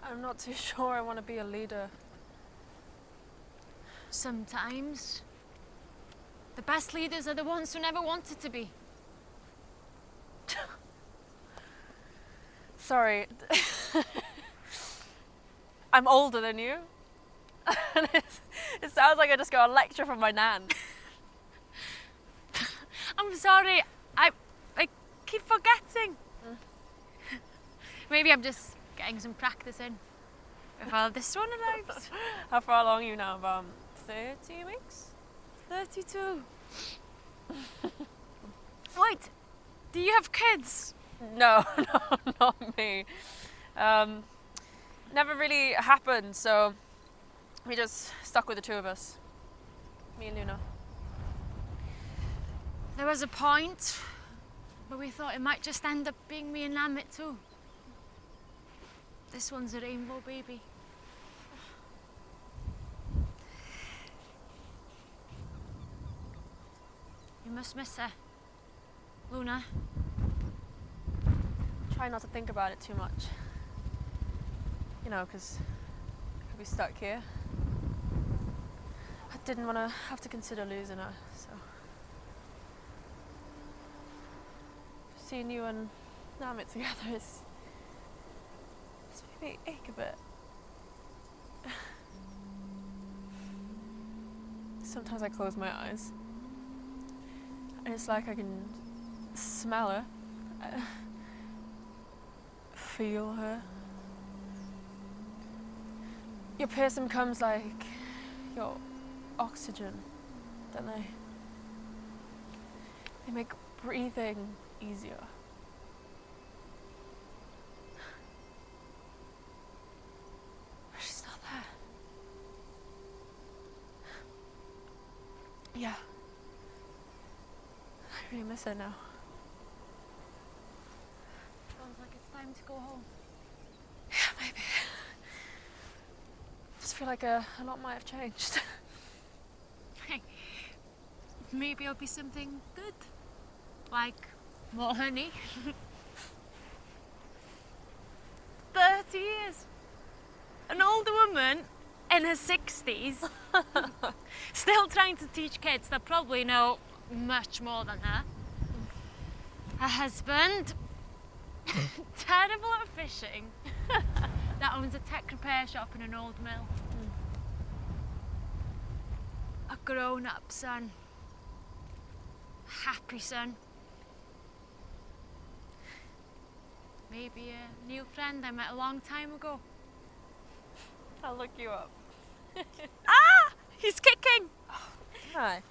I'm not too sure I want to be a leader. Sometimes, the best leaders are the ones who never wanted to be. Sorry. I'm older than you. And it sounds like I just got a lecture from my nan. I'm sorry. I keep forgetting. Maybe I'm just getting some practice in before this one arrives. How far along are you now? About 30 weeks? 32. Wait, do you have kids? No, not me. Never really happened, so we just stuck with the two of us. Me and Luna. There was a point where we thought it might just end up being me and Amit too. This one's a rainbow baby. You must miss her, Luna. Try not to think about it too much. You know, because I'll be stuck here. I didn't want to have to consider losing her, so. Seeing you and Amit together is. It's made me ache a bit. Sometimes I close my eyes. And it's like I can smell her. Feel her. Your person becomes like your oxygen, don't they? They make breathing easier. But she's not there. Yeah. I really miss her now. Sounds like it's time to go home. Yeah, maybe. I just feel like a lot might have changed. Maybe it'll be something good. Like more honey. 30 years. An older woman in her 60s. Still trying to teach kids that probably know much more than her. Her husband, terrible at fishing, that owns a tech repair shop in an old mill. A grown-up son. Happy son. Maybe a new friend I met a long time ago. I'll look you up. Ah! He's kicking! Hi.